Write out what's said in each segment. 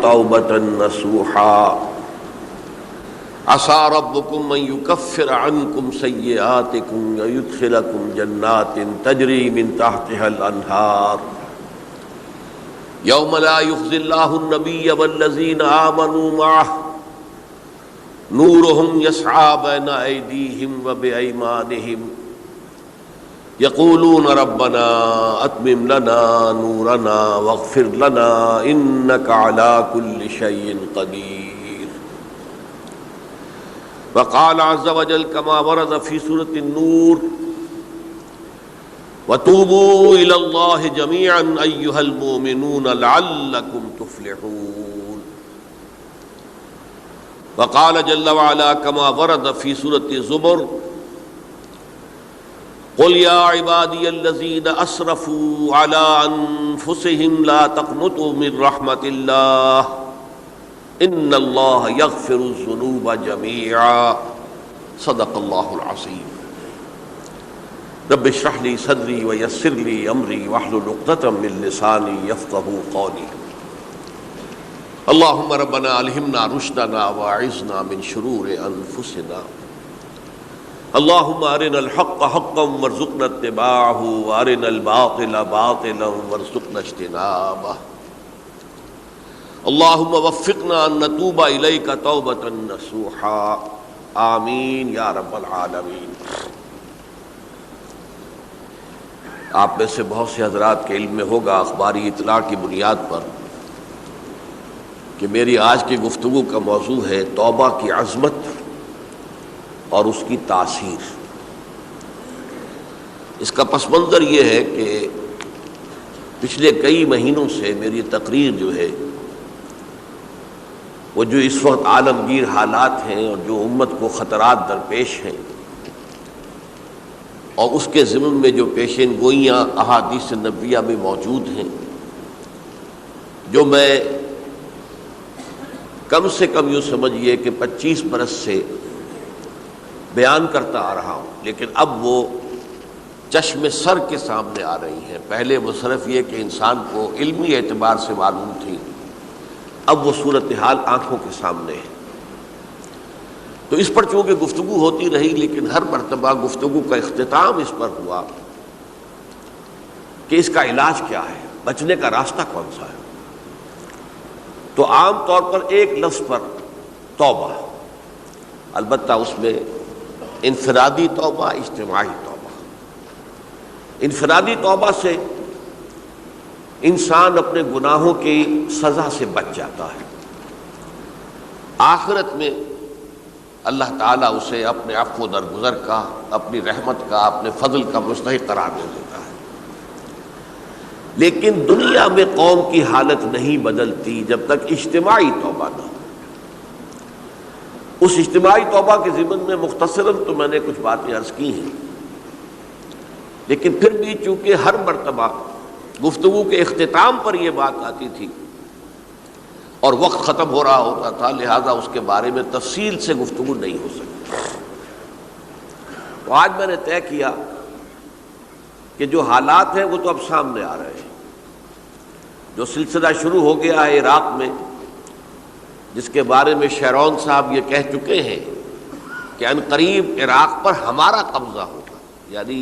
توبة نصوحا عسى ربكم أن يكفر عنكم سيئاتكم ويدخلكم جنات تجري من تحتها الأنهار يوم لا يخزي الله النبي والذين آمنوا معه نورهم يسعى بين أيديهم وبأيمانهم يقولون ربنا أتمم لنا نورنا واغفر لنا إنك على كل شيء قدير. وقال عز وجل كما ورد في سورة النور وتوبوا إلى الله جميعا أيها المؤمنون لعلكم تفلحون. وقال جل وعلا كما ورد في سورة الزمر قل يا عبادي الذين أسرفوا على أنفسهم لا تقنطوا من رحمة الله إن الله يغفر الذنوب جميعا صدق الله العظيم. رب اشرح لي صدري ويسر لي أمري واحلل عقدة من لساني يفقهوا قولي. اللهم ربنا ألهمنا رشدنا وأعذنا من شرور أنفسنا. اللهم أرنا الحق حقا وارزقنا اتباعه وأرنا الباطل باطلا وارزقنا اجتنابه. اللهم وفقنا أن نتوب إليك توبة نصوحا آمین یا رب العالمین. آپ میں سے بہت سے حضرات کے علم میں ہوگا اخباری اطلاع کی بنیاد پر کہ میری آج کی گفتگو کا موضوع ہے توبہ کی عظمت اور اس کی تاثیر. اس کا پس منظر یہ ہے کہ پچھلے کئی مہینوں سے میری تقریر جو ہے وہ جو اس وقت عالمگیر حالات ہیں اور جو امت کو خطرات درپیش ہیں اور اس کے ضمن میں جو پیشین گوئیاں احادیث نبویہ میں موجود ہیں، جو میں کم سے کم یوں سمجھیے کہ 25 برس سے بیان کرتا آ رہا ہوں، لیکن اب وہ چشم سر کے سامنے آ رہی ہیں. پہلے وہ صرف یہ کہ انسان کو علمی اعتبار سے معلوم تھی، اب وہ صورتحال آنکھوں کے سامنے ہے. تو اس پر چونکہ گفتگو ہوتی رہی، لیکن ہر مرتبہ گفتگو کا اختتام اس پر ہوا کہ اس کا علاج کیا ہے، بچنے کا راستہ کون سا ہے. تو عام طور پر ایک لفظ پر توبہ، البتہ اس میں انفرادی توبہ، اجتماعی توبہ. انفرادی توبہ سے انسان اپنے گناہوں کی سزا سے بچ جاتا ہے. آخرت میں اللہ تعالیٰ اسے اپنے عفو و درگزر کا، اپنی رحمت کا، اپنے فضل کا مستحق قرار دے دیتا ہے. لیکن دنیا میں قوم کی حالت نہیں بدلتی جب تک اجتماعی توبہ نہ ہو. اس اجتماعی توبہ کے ضمن میں مختصراً تو میں نے کچھ باتیں عرض کی ہیں، لیکن پھر بھی چونکہ ہر مرتبہ گفتگو کے اختتام پر یہ بات آتی تھی اور وقت ختم ہو رہا ہوتا تھا، لہذا اس کے بارے میں تفصیل سے گفتگو نہیں ہو سکتی. تو آج میں نے طے کیا کہ جو حالات ہیں وہ تو اب سامنے آ رہے ہیں. جو سلسلہ شروع ہو گیا ہے عراق میں، جس کے بارے میں شیرون صاحب یہ کہہ چکے ہیں کہ عنقریب عراق پر ہمارا قبضہ ہوگا، یعنی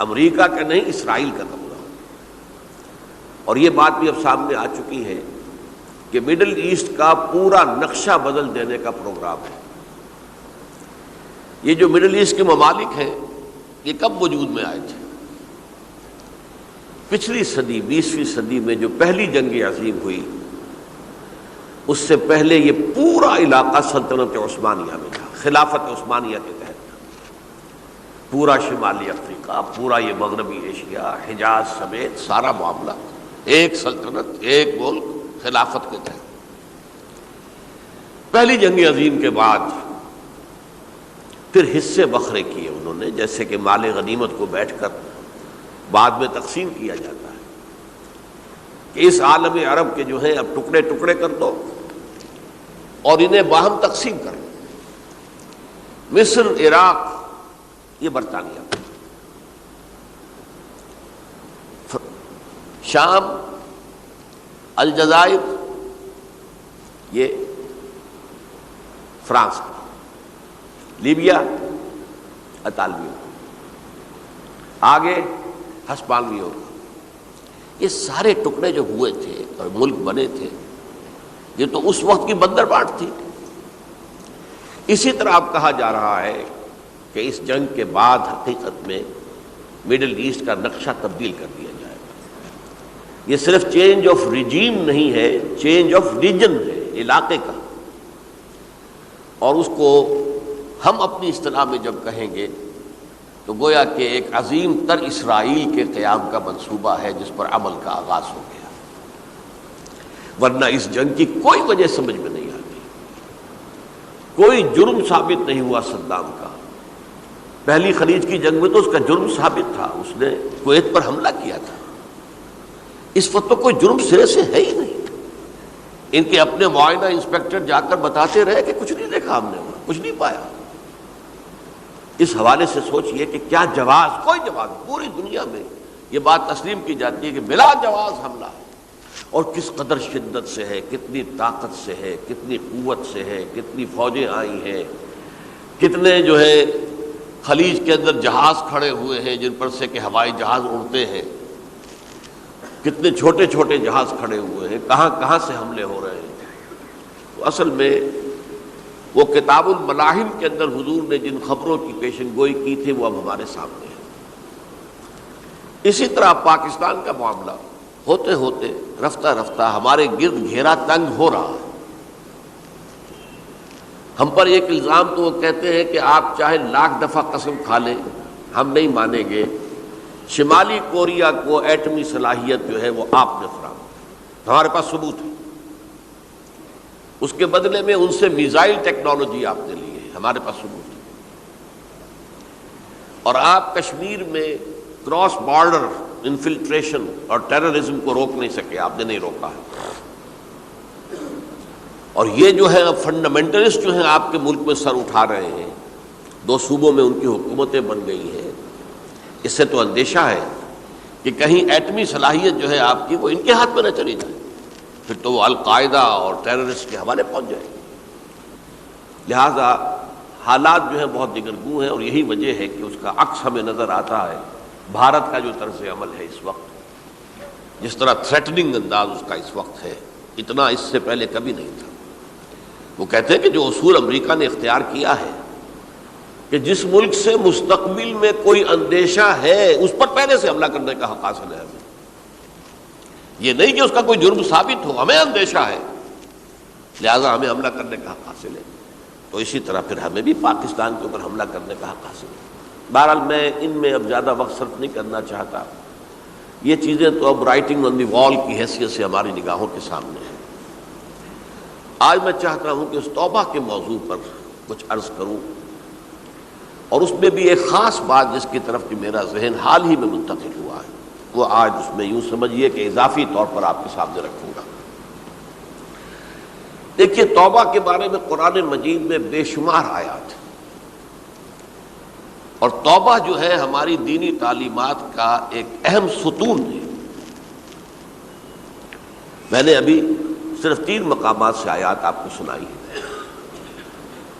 امریکہ کا نہیں، اسرائیل کا قبضہ ہوگا. اور یہ بات بھی اب سامنے آ چکی ہے کہ مڈل ایسٹ کا پورا نقشہ بدل دینے کا پروگرام ہے. یہ جو مڈل ایسٹ کے ممالک ہیں یہ کب وجود میں آئے تھے؟ پچھلی صدی، 20ویں صدی میں جو پہلی جنگ عظیم ہوئی، اس سے پہلے یہ پورا علاقہ سلطنت عثمانیہ میں تھا، خلافت عثمانیہ کے تحت تھا. پورا شمالی افریقہ، پورا یہ مغربی ایشیا، حجاز سمیت سارا معاملہ ایک سلطنت، ایک ملک، خلافت کے تحت. پہلی جنگ عظیم کے بعد پھر حصے بکھرے کیے انہوں نے، جیسے کہ مال غنیمت کو بیٹھ کر بعد میں تقسیم کیا جاتا ہے کہ اس عالم عرب کے جو ہیں اب ٹکڑے ٹکڑے کر دو اور انہیں باہم تقسیم کر دو. مصر، عراق یہ برطانیہ، شام، الجزائر یہ فرانس کا، لیبیا اطالویوں کا، آگے ہسپانویوں کا۔ یہ سارے ٹکڑے جو ہوئے تھے اور ملک بنے تھے، یہ تو اس وقت کی بندر بانٹ تھی۔ اسی طرح اب کہا جا رہا ہے کہ اس جنگ کے بعد حقیقت میں مڈل ایسٹ کا نقشہ تبدیل کر دیا جائے گا۔ یہ صرف چینج آف ریجیم نہیں ہے، چینج آف ریجن ہے، علاقے کا۔ اور اس کو ہم اپنی اصطلاح میں جب کہیں گے تو گویا کہ ایک عظیم تر اسرائیل کے قیام کا منصوبہ ہے جس پر عمل کا آغاز ہو گیا۔ ورنہ اس جنگ کی کوئی وجہ سمجھ میں نہیں آتی، کوئی جرم ثابت نہیں ہوا صدام کا۔ پہلی خلیج کی جنگ میں تو اس کا جرم ثابت تھا، اس نے کویت پر حملہ کیا تھا۔ اس وقت تو کوئی جرم سرے سے ہے ہی نہیں۔ ان کے اپنے معائنہ انسپیکٹر جا کر بتاتے رہے کہ کچھ نہیں دیکھا ہم نے، کچھ نہیں پایا۔ اس حوالے سے سوچئے کہ کیا جواز، کوئی جواز پوری دنیا میں یہ بات تسلیم کی جاتی ہے کہ بلا جواز حملہ ہے، اور کس قدر شدت سے ہے، کتنی طاقت سے ہے، کتنی قوت سے ہے، کتنی فوجیں آئی ہیں، کتنے جو ہے خلیج کے اندر جہاز کھڑے ہوئے ہیں جن پر سے کہ ہوائی جہاز اڑتے ہیں، کتنے چھوٹے چھوٹے جہاز کھڑے ہوئے ہیں، کہاں کہاں سے حملے ہو رہے ہیں۔ تو اصل میں وہ کتاب الملاحم کے اندر حضور نے جن خبروں کی پیشن گوئی کی تھی وہ اب ہمارے سامنے ہے۔ اسی طرح پاکستان کا معاملہ ہوتے ہوتے رفتہ رفتہ ہمارے گرد گھیرا تنگ ہو رہا ہے۔ ہم پر ایک الزام تو وہ کہتے ہیں کہ آپ چاہے لاکھ دفعہ قسم کھا لیں ہم نہیں مانیں گے، شمالی کوریا کو ایٹمی صلاحیت جو ہے وہ آپ نے فراہم کی، ہمارے پاس ثبوت ہے۔ اس کے بدلے میں ان سے میزائل ٹیکنالوجی آپ نے لی ہے، ہمارے پاس ثبوت ہے۔ اور آپ کشمیر میں کراس بارڈر انفلٹریشن اور ٹیررزم کو روک نہیں سکے، آپ نے نہیں روکا ہے۔ اور یہ جو ہے فنڈامنٹلسٹ جو ہیں آپ کے ملک میں سر اٹھا رہے ہیں، 2 صوبوں میں ان کی حکومتیں بن گئی ہیں، اس سے تو اندیشہ ہے کہ کہیں ایٹمی صلاحیت جو ہے آپ کی وہ ان کے ہاتھ میں نہ چلی جائے، پھر تو وہ القاعدہ اور ٹیررسٹ کے حوالے پہنچ جائے گی۔ لہذا حالات جو ہیں بہت دگرگوں ہیں، اور یہی وجہ ہے کہ اس کا عکس ہمیں نظر آتا ہے بھارت کا جو طرز عمل ہے اس وقت، جس طرح تھریٹننگ انداز اس کا اس وقت ہے، اتنا اس سے پہلے کبھی نہیں تھا۔ وہ کہتے ہیں کہ جو اصول امریکہ نے اختیار کیا ہے کہ جس ملک سے مستقبل میں کوئی اندیشہ ہے اس پر پہلے سے حملہ کرنے کا حق حاصل ہے ہمیں، یہ نہیں کہ اس کا کوئی جرم ثابت ہو، ہمیں اندیشہ ہے لہذا ہمیں حملہ کرنے کا حق حاصل ہے، تو اسی طرح پھر ہمیں بھی پاکستان کے اوپر حملہ کرنے کا حق حاصل ہے۔ بہرحال میں ان میں اب زیادہ وقت صرف نہیں کرنا چاہتا، یہ چیزیں تو اب رائٹنگ آن دی وال کی حیثیت سے ہماری نگاہوں کے سامنے ہیں۔ آج میں چاہتا ہوں کہ اس توبہ کے موضوع پر کچھ عرض کروں، اور اس میں بھی ایک خاص بات جس کی طرف کہ میرا ذہن حال ہی میں منتقل ہوا ہے، وہ آج اس میں یوں سمجھیے کہ اضافی طور پر آپ کے سامنے رکھوں گا۔ دیکھیے، توبہ کے بارے میں قرآن مجید میں بے شمار آیات ہیں، اور توبہ جو ہے ہماری دینی تعلیمات کا ایک اہم ستون ہے۔ میں نے ابھی صرف 3 مقامات سے آیات آپ کو سنائی ہے۔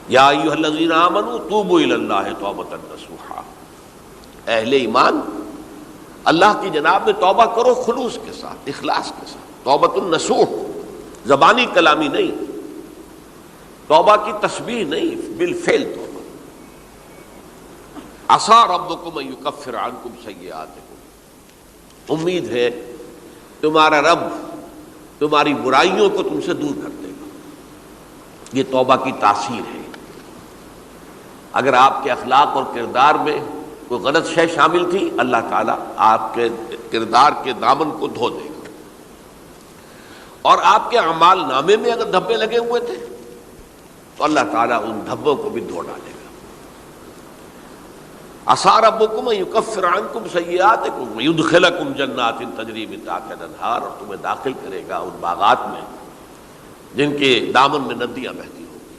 یا ایھا الذین آمنوا توبوا الی اللہ توبۃ نصوحا، اہل ایمان اللہ کی جناب میں توبہ کرو خلوص کے ساتھ، اخلاص کے ساتھ۔ توبۃ النصوح زبانی کلامی نہیں، توبہ کی تسبیح نہیں، بالفعل توبہ۔ عسیٰ ربکم ان یکفر عنکم سیئاتکم، امید ہے تمہارا رب تمہاری برائیوں کو تم سے دور کر دے گا۔ یہ توبہ کی تاثیر ہے۔ اگر آپ کے اخلاق اور کردار میں کوئی غلط شے شامل تھی، اللہ تعالیٰ آپ کے کردار کے دامن کو دھو دے گا، اور آپ کے اعمال نامے میں اگر دھبے لگے ہوئے تھے تو اللہ تعالیٰ ان دھبوں کو بھی دھو ڈالے گا۔ عسیٰ ربکم ان یکفر عنکم سیئاتکم ویدخلکم جنات تجری من تحتہا الانہار، اور تمہیں داخل کرے گا ان باغات میں جن کے دامن میں ندیاں بہتی ہوں گی۔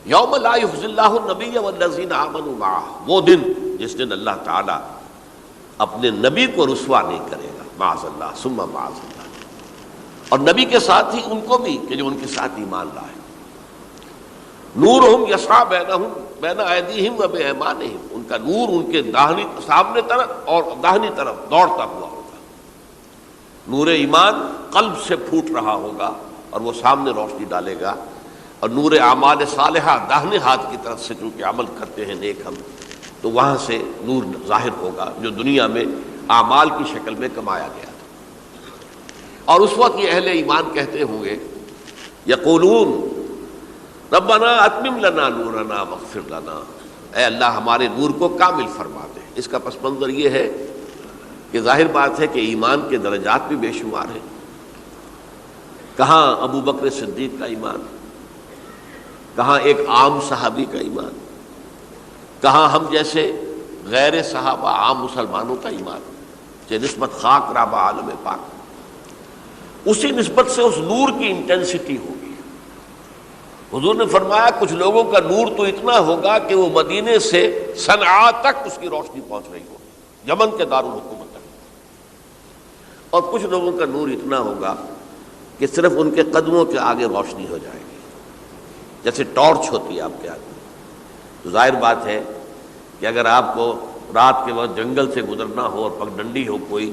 یوم لا یخزی اللہ النبی والذین آمنوا معہ، وہ دن جس دن اللہ تعالیٰ اپنے نبی کو رسوا نہیں کرے گا، معاذ اللہ ثم معاذ اللہ، اور نبی کے ساتھ ہی ان کو بھی کہ جو ان کے ساتھ ایمان لائے. نورہم یسعی بینہم بین ایدیہم و بایمانہم، ان کا نور ان کے سامنے طرف اور داہنی طرف دوڑتا ہوا ہوگا. نور ایمان قلب سے پھوٹ رہا ہوگا اور وہ سامنے روشنی ڈالے گا، اور نور اعمال صالحہ داہنے ہاتھ کی طرف سے چونکہ عمل کرتے ہیں نیک ہم، تو وہاں سے نور ظاہر ہوگا جو دنیا میں اعمال کی شکل میں کمایا گیا تھا. اور اس وقت یہ اہل ایمان کہتے ہوں گے یقولون ربنا اتمم لنا نورنا واغفر لنا، اے اللہ ہمارے نور کو کامل فرما دے. اس کا پس منظر یہ ہے کہ ظاہر بات ہے کہ ایمان کے درجات بھی بے شمار ہیں. کہاں ابو بکر صدیق کا ایمان، کہاں ایک عام صحابی کا ایمان، کہاں ہم جیسے غیر صحابہ عام مسلمانوں کا ایمان، کہ نسبت خاک رابع عالم پاک، اسی نسبت سے اس نور کی انٹینسٹی ہوگی. حضور نے فرمایا کچھ لوگوں کا نور تو اتنا ہوگا کہ وہ مدینے سے صنعاء تک اس کی روشنی پہنچ رہی ہوگی، یمن کے دارالحکومت تک. اور کچھ لوگوں کا نور اتنا ہوگا کہ صرف ان کے قدموں کے آگے روشنی ہو جائے گی، جیسے ٹارچ ہوتی ہے آپ کے آگے. تو ظاہر بات ہے کہ اگر آپ کو رات کے وقت جنگل سے گزرنا ہو اور پگڈنڈی ہو کوئی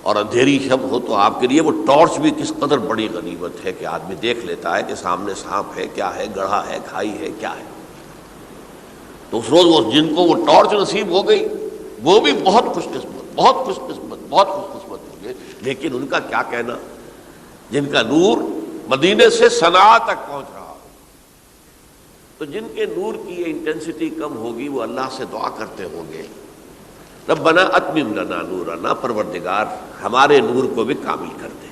اور اندھیری شب ہو، تو آپ کے لیے وہ ٹارچ بھی کس قدر بڑی غنیمت ہے کہ آدمی دیکھ لیتا ہے کہ سامنے سانپ ہے، کیا ہے، گڑھا ہے، کھائی ہے، کیا ہے. تو اس روز وہ جن کو وہ ٹارچ نصیب ہو گئی وہ بھی بہت خوش قسمت، بہت خوش قسمت، بہت خوش قسمت ہوں گے. لیکن ان کا کیا کہنا جن کا نور مدینے سے صنعاء تک پہنچ رہا ہو. تو جن کے نور کی یہ انٹینسٹی کم ہوگی وہ اللہ سے دعا کرتے ہوں گے ربنا اتمم لنا نورنا، پروردگار ہمارے نور کو بھی کامل کر دے.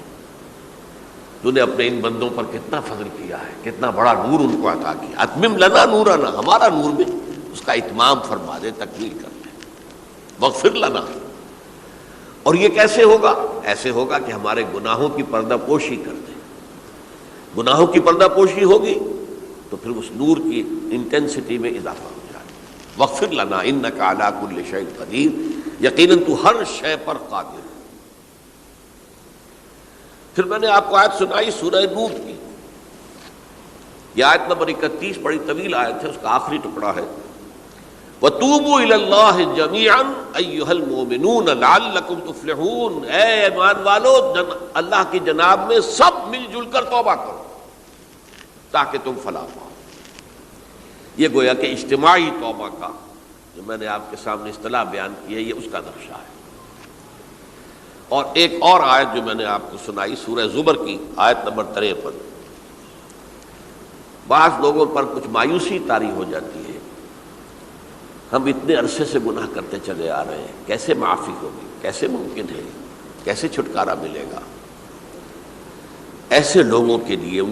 تو نے اپنے ان بندوں پر کتنا فضل کیا ہے، کتنا بڑا نور ان کو عطا کیا. اتمم لنا نورنا، ہمارا نور بھی اس کا اتمام فرما دے، تکمیل کر دے. واغفر لنا، اور یہ کیسے ہوگا؟ ایسے ہوگا کہ ہمارے گناہوں کی پردہ پوشی کر دے. گناہوں کی پردہ پوشی ہوگی تو پھر اس نور کی انٹینسٹی میں اضافہ ہو جائے. واغفر لنا انک علی کل شیء قدیر، یقیناً تو ہر شے پر قادر. پھر میں نے آپ کو آیت سنائی سورہ نور کی، یہ آیت نمبر 31 بڑی طویل آیت ہے، اس کا آخری ٹکڑا ہے وَتُوبُوا إِلَى اللَّهِ جَمِيعًا أَيُّهَا الْمُؤْمِنُونَ لَعَلَّكُمْ تُفْلِحُونَ. اے ایمان والو اللہ کی جناب میں سب مل جل کر توبہ کرو تاکہ تم فلاح پاؤ. یہ گویا کہ اجتماعی توبہ کا جو میں نے آپ کے سامنے اصطلاح بیان کی ہے، یہ اس کا نقشہ ہے. اور ایک اور آیت جو میں نے آپ کو سنائی سورہ زمر کی آیت نمبر 53. بعض لوگوں پر کچھ مایوسی طاری ہو جاتی ہے، ہم اتنے عرصے سے گناہ کرتے چلے آ رہے ہیں، کیسے معافی ہوگی، کیسے ممکن ہے، کیسے چھٹکارا ملے گا. ایسے لوگوں کے لیے ان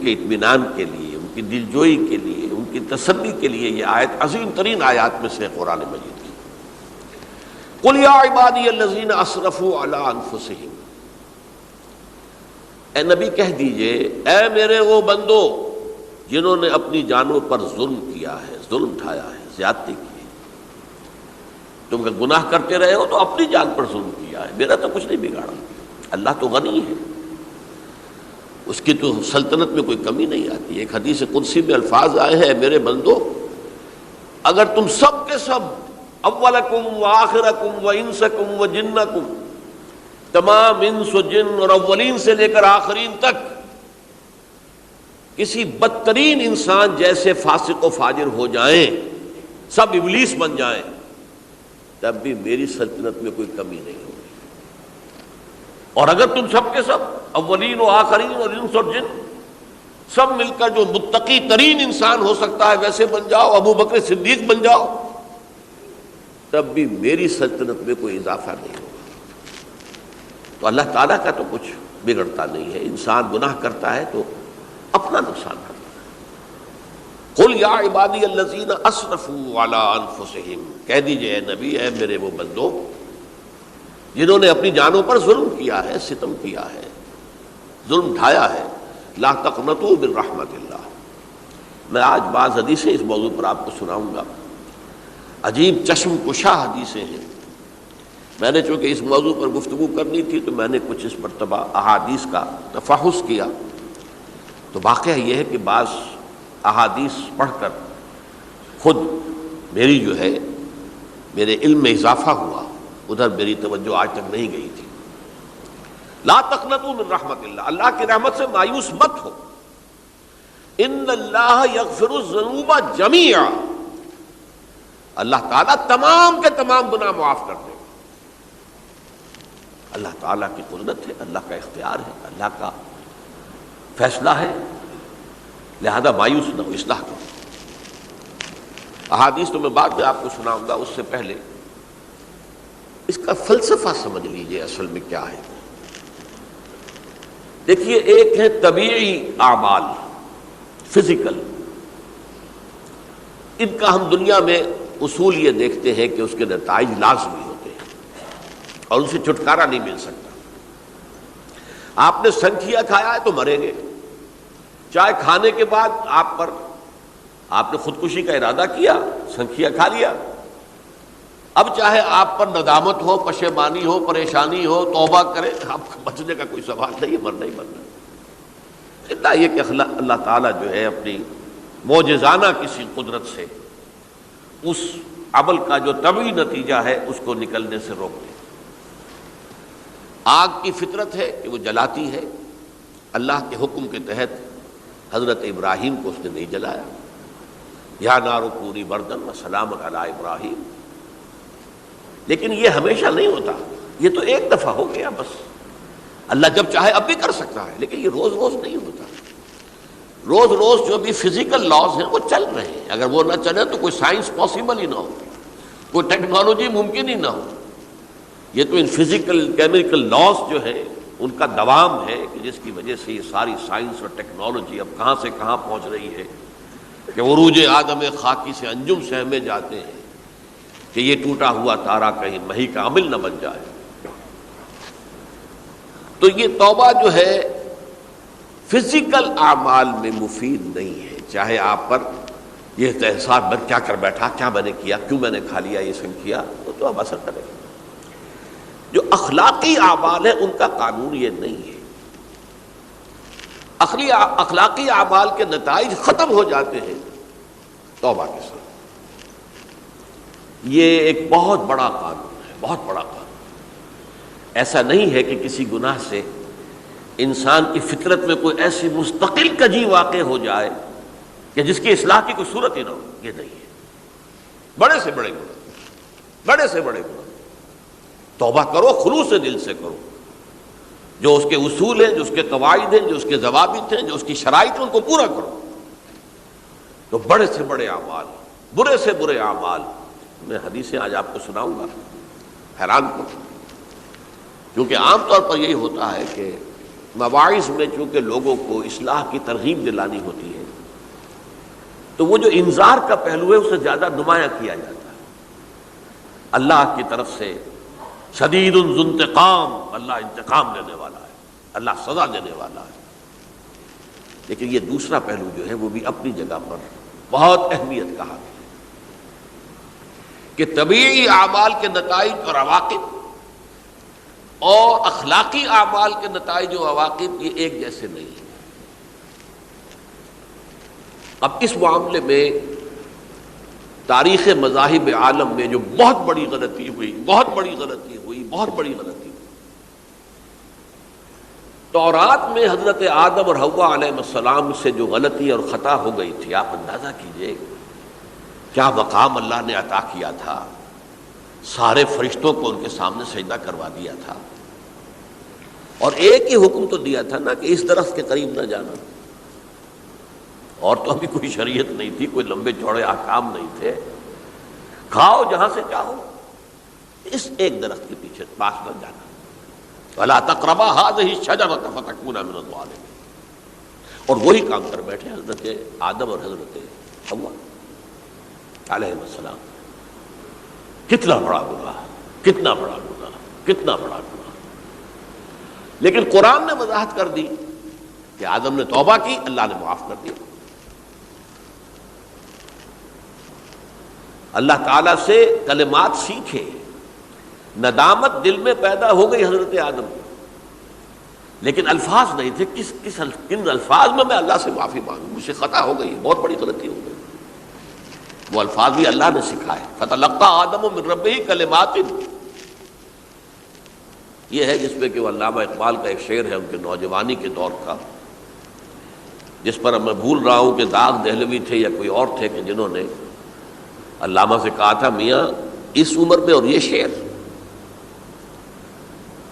کے اطمینان کے لیے، ان کی دلجوئی کے لیے، ان کی تسلی کے لیے یہ آیت عظیم ترین آیات میں سے قرآن مجید کی. قل یا عبادی الذین اسرفوا علی انفسہم، اے نبی کہہ دیجئے اے میرے وہ بندو جنہوں نے اپنی جانوں پر ظلم کیا ہے، ظلم اٹھایا ہے، زیادتی کی ہے. تم اگر گناہ کرتے رہے ہو تو اپنی جان پر ظلم کیا ہے، میرا تو کچھ نہیں بگاڑا. اللہ تو غنی ہے، اس کی تو سلطنت میں کوئی کمی نہیں آتی. ایک حدیث قدسی میں الفاظ آئے ہیں میرے بندو اگر تم سب کے سب اولکم و آخرکم و انسکم و جنکم، تمام انس و جن اور اولین سے لے کر آخرین تک کسی بدترین انسان جیسے فاسق و فاجر ہو جائیں، سب ابلیس بن جائیں، تب بھی میری سلطنت میں کوئی کمی نہیں ہوگی. اور اگر تم سب کے سب اولین و آخرین اور انس اور جن سب مل کر جو متقی ترین انسان ہو سکتا ہے ویسے بن جاؤ، ابو بکر صدیق بن جاؤ، تب بھی میری سلطنت میں کوئی اضافہ نہیں ہوگا. تو اللہ تعالیٰ کا تو کچھ بگڑتا نہیں ہے. انسان گناہ کرتا ہے تو اپنا نقصان کرتا ہے. قل یا عبادی الذین اسرفوا علی انفسہم، کہہ دیجئے اے نبی اے میرے وہ بندو جنہوں نے اپنی جانوں پر ظلم کیا ہے، ستم کیا ہے، ظلم ڈھایا ہے، لا تقنطوا من رحمت اللہ. میں آج بعض حدیثیں اس موضوع پر آپ کو سناؤں گا، عجیب چشم کشا حدیثیں ہیں میں نے چونکہ اس موضوع پر گفتگو کرنی تھی تو میں نے کچھ اس مرتبہ احادیث کا تفحص کیا، تو واقعہ یہ ہے کہ بعض احادیث پڑھ کر خود میری جو ہے میرے علم میں اضافہ ہوا، ادھر میری توجہ آج تک نہیں گئی تھی۔ لا تقنطوا من رحمت اللہ، اللہ کی رحمت سے مایوس مت ہو۔ ان اللہ یغفر الذنوب جميعا، اللہ تعالیٰ تمام کے تمام گناہ معاف کر دے گا۔ اللہ تعالیٰ کی قدرت ہے، اللہ کا اختیار ہے، اللہ کا فیصلہ ہے، لہذا مایوس نہ ہو، اصلاح کرو۔ احادیث تو میں بعد میں آپ کو سناؤں گا، اس سے پہلے اس کا فلسفہ سمجھ لیجئے اصل میں کیا ہے۔ دیکھیے، ایک ہے طبیعی اعمال، فزیکل، ان کا ہم دنیا میں اصول یہ دیکھتے ہیں کہ اس کے نتائج لازمی ہوتے ہیں اور ان سے چھٹکارا نہیں مل سکتا۔ آپ نے سنکھیا کھایا ہے تو مریں گے، چائے کھانے کے بعد آپ نے خودکشی کا ارادہ کیا، سنکھیا کھا لیا، اب چاہے آپ پر ندامت ہو، پشیمانی ہو، پریشانی ہو، توبہ کرے، آپ کو بچنے کا کوئی سوال نہیں ہے، مرنا ہی مرنا۔ اتنا یہ کہ اللہ تعالیٰ جو ہے اپنی معجزانہ کسی قدرت سے اس عمل کا جو طبعی نتیجہ ہے اس کو نکلنے سے روک دے۔ آگ کی فطرت ہے کہ وہ جلاتی ہے، اللہ کے حکم کے تحت حضرت ابراہیم کو اس نے نہیں جلایا، یا نار کونی بردن وسلام علی ابراہیم۔ لیکن یہ ہمیشہ نہیں ہوتا، یہ تو ایک دفعہ ہو گیا بس۔ اللہ جب چاہے اب بھی کر سکتا ہے، لیکن یہ روز روز نہیں ہوتا۔ روز روز جو بھی فزیکل لاز ہیں وہ چل رہے ہیں، اگر وہ نہ چلے تو کوئی سائنس پاسبل ہی نہ ہو، کوئی ٹیکنالوجی ممکن ہی نہ ہو۔ یہ تو ان فزیکل کیمیکل لاز جو ہے ان کا دوام ہے کہ جس کی وجہ سے یہ ساری سائنس اور ٹیکنالوجی اب کہاں سے کہاں پہنچ رہی ہے کہ عروج آدم خاکی سے انجم سہمے جاتے ہیں کہ یہ ٹوٹا ہوا تارا کہیں مہی کا عامل نہ بن جائے۔ تو یہ توبہ جو ہے فزیکل اعمال میں مفید نہیں ہے، چاہے آپ پر یہ احساس میں کیا کر بیٹھا، کیا میں نے کیا، کیوں میں نے کھا لیا یہ سنکھیا، تو اب اثر کرے گا۔ جو اخلاقی اعمال ہیں ان کا قانون یہ نہیں ہے۔ اخلاقی اعمال کے نتائج ختم ہو جاتے ہیں توبہ کے ساتھ۔ یہ ایک بہت بڑا قانون ہے، بہت بڑا قانون۔ ایسا نہیں ہے کہ کسی گناہ سے انسان کی فطرت میں کوئی ایسی مستقل کجی واقع ہو جائے کہ جس کی اصلاح کی کوئی صورت ہی نہ ہو، یہ نہیں ہے۔ بڑے سے بڑے گناہ، بڑے سے بڑے گناہ توبہ کرو، خلوص دل سے کرو، جو اس کے اصول ہیں، جو اس کے قواعد ہیں، جو اس کے ضوابط ہیں، جو اس کی شرائط ہیں، ان کو پورا کرو۔ تو بڑے سے بڑے اعمال، برے سے برے اعمال، میں حدیثیں آج آپ کو سناؤں گا، حیران کو، کیونکہ عام طور پر یہی ہوتا ہے کہ مواعظ میں چونکہ لوگوں کو اصلاح کی ترغیب دلانی ہوتی ہے تو وہ جو انذار کا پہلو ہے اسے زیادہ نمایاں کیا جاتا ہے۔ اللہ کی طرف سے شدید ذو انتقام، اللہ انتقام لینے والا ہے، اللہ سزا دینے والا ہے۔ لیکن یہ دوسرا پہلو جو ہے وہ بھی اپنی جگہ پر بہت اہمیت کا حامل ہے کہ طبیعی اعمال کے نتائج اور عواقب اور اخلاقی اعمال کے نتائج و عواقب یہ ایک جیسے نہیں ہیں۔ اب اس معاملے میں تاریخ مذاہب عالم میں جو بہت بڑی غلطی ہوئی، بہت بڑی غلطی ہوئی، بہت بڑی غلطی ہوئی، تورات میں حضرت آدم اور حوا علیہ السلام سے جو غلطی اور خطا ہو گئی تھی، آپ اندازہ کیجئے کیا مقام اللہ نے عطا کیا تھا، سارے فرشتوں کو ان کے سامنے سجدہ کروا دیا تھا، اور ایک ہی حکم تو دیا تھا نا کہ اس درخت کے قریب نہ جانا، اور تو ابھی کوئی شریعت نہیں تھی، کوئی لمبے چوڑے احکام نہیں تھے، کھاؤ جہاں سے چاہو، اس ایک درخت کے پیچھے پاس نہ جانا، وَلَا تَقْرَبَا هَٰذِهِ الشَّجَرَةَ فَتَكُونَا مِنَ الظَّالِمِينَ۔ اور وہی کام کر بیٹھے حضرت آدم اور حضرت حوا علیہ السلام۔ کتنا بڑا گناہ، کتنا بڑا گناہ، کتنا بڑا گناہ۔ لیکن قرآن نے وضاحت کر دی کہ آدم نے توبہ کی، اللہ نے معاف کر دیا۔ اللہ تعالیٰ سے کلمات سیکھے، ندامت دل میں پیدا ہو گئی حضرت آدم کو، لیکن الفاظ نہیں تھے. کن الفاظ میں اللہ سے معافی مانگوں، مجھ سے خطا ہو گئی، بہت بڑی غلطی ہو گئی. وہ الفاظ بھی اللہ نے سکھائے. فتلقى آدم من ربہ کلمات، یہ ہے جس پہ کہ وہ علامہ اقبال کا ایک شعر ہے ان کے نوجوانی کے دور کا، جس پر اب میں بھول رہا ہوں کہ داغ دہلوی تھے یا کوئی اور تھے کہ جنہوں نے علامہ سے کہا تھا میاں اس عمر میں اور یہ شعر.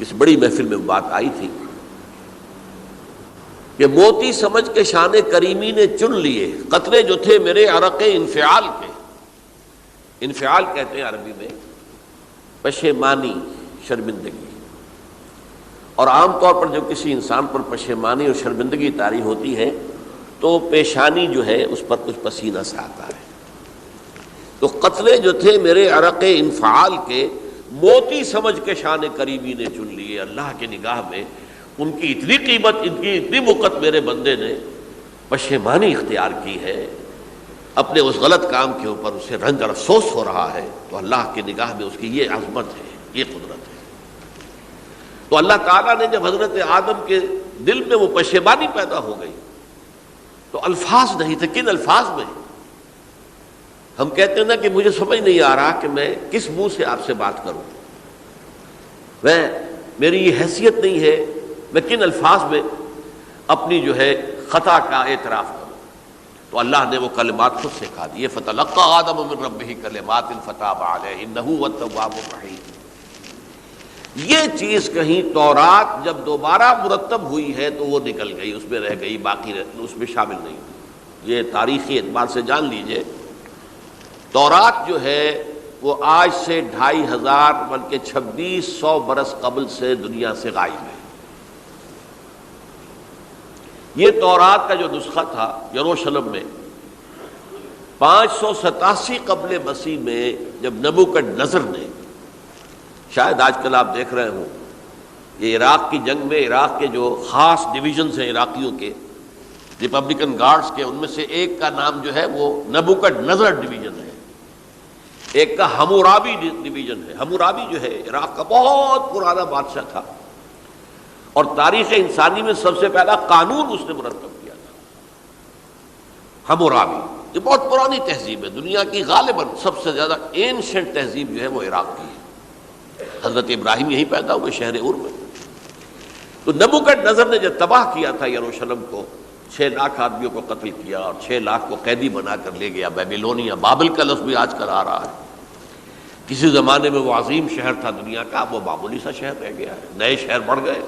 اس بڑی محفل میں بات آئی تھی کہ موتی سمجھ کے شان کریمی نے چن لیے قطرے جو تھے میرے عرق انفعال کے. انفعال کہتے ہیں عربی میں پشیمانی، شرمندگی. اور عام طور پر جب کسی انسان پر پشیمانی اور شرمندگی طاری ہوتی ہے تو پیشانی جو ہے اس پر کچھ پسینہ سے آتا ہے. تو قطرے جو تھے میرے عرق انفعال کے موتی سمجھ کے شان کریمی نے چن لیے. اللہ کی نگاہ میں ان کی اتنی قیمت، ان کی اتنی وقت میرے بندے نے پشیمانی اختیار کی ہے اپنے اس غلط کام کے اوپر، اسے رنج اور افسوس ہو رہا ہے. تو اللہ کی نگاہ میں اس کی یہ عظمت ہے، یہ قدرت ہے. تو اللہ تعالیٰ نے جب حضرت آدم کے دل میں وہ پشیمانی پیدا ہو گئی تو الفاظ نہیں تھے. کن الفاظ میں؟ ہم کہتے ہیں نا کہ مجھے سمجھ نہیں آ رہا کہ میں کس منہ سے آپ سے بات کروں، میری یہ حیثیت نہیں ہے میں کن الفاظ میں اپنی جو ہے خطا کا اعتراف کروں. تو اللہ نے وہ کلمات خود سکھا دیے. فتلقى آدم من ربہ کلمات فتاب علیہ انہ هو التواب الرحیم. یہ چیز کہیں تورات جب دوبارہ مرتب ہوئی ہے تو وہ نکل گئی، اس میں رہ گئی، باقی اس میں شامل نہیں. یہ تاریخی اعتبار سے جان لیجئے تورات جو ہے وہ آج سے 2500 بلکہ 2600 برس قبل سے دنیا سے غائب ہے. یہ تورات کا جو نسخہ تھا یروشلم میں 587 قبل مسیح میں جب نبوکدنضر نے، شاید آج کل آپ دیکھ رہے ہوں یہ عراق کی جنگ میں عراق کے جو خاص ڈویژنز ہیں عراقیوں کے ریپبلکن گارڈز کے، ان میں سے ایک کا نام جو ہے وہ نبوکدنضر ڈویژن ہے، ایک کا حمورابی ڈویژن ہے. حمورابی جو ہے عراق کا بہت پرانا بادشاہ تھا اور تاریخ انسانی میں سب سے پہلا قانون اس نے مرتب کیا تھا. حمورابی یہ بہت پرانی تہذیب ہے، دنیا کی غالباً سب سے زیادہ اینشنٹ تہذیب جو ہے وہ عراق کی ہے. حضرت ابراہیم یہیں پیدا ہوئے شہر عور میں. تو نبوکدنضر نے جب تباہ کیا تھا یروشلم کو، 6 لاکھ آدمیوں کو قتل کیا اور 6 لاکھ کو قیدی بنا کر لے گیا بیبیلونیا. بابل کا لفظ بھی آج کل آ رہا ہے. کسی زمانے میں وہ عظیم شہر تھا دنیا کا، اب وہ معمولی سا شہر رہ گیا ہے، نئے شہر بڑھ گئے.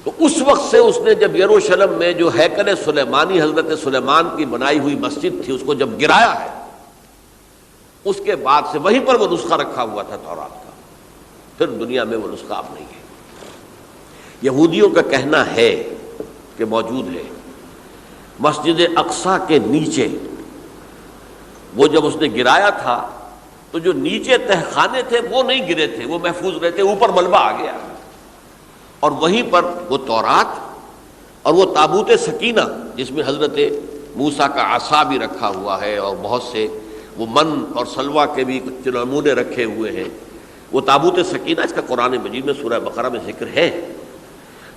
تو اس وقت سے اس نے جب یروشلم میں جو ہیکل سلیمانی حضرت سلیمان کی بنائی ہوئی مسجد تھی اس کو جب گرایا ہے، اس کے بعد سے وہیں پر وہ نسخہ رکھا ہوا تھا تورات کا. پھر دنیا میں وہ نسخہ اب نہیں ہے. یہودیوں کا کہنا ہے کہ موجود ہے مسجد اقصیٰ کے نیچے. وہ جب اس نے گرایا تھا تو جو نیچے تہخانے تھے وہ نہیں گرے تھے، وہ محفوظ رہتے، اوپر ملبہ آ گیا اور وہیں پر وہ تورات اور وہ تابوت سکینہ جس میں حضرت موسیٰ کا عصا بھی رکھا ہوا ہے اور بہت سے وہ من اور سلوہ کے بھی کچھ نمونے رکھے ہوئے ہیں. وہ تابوت سکینہ اس کا قرآن مجید میں سورہ بقرہ میں ذکر ہے،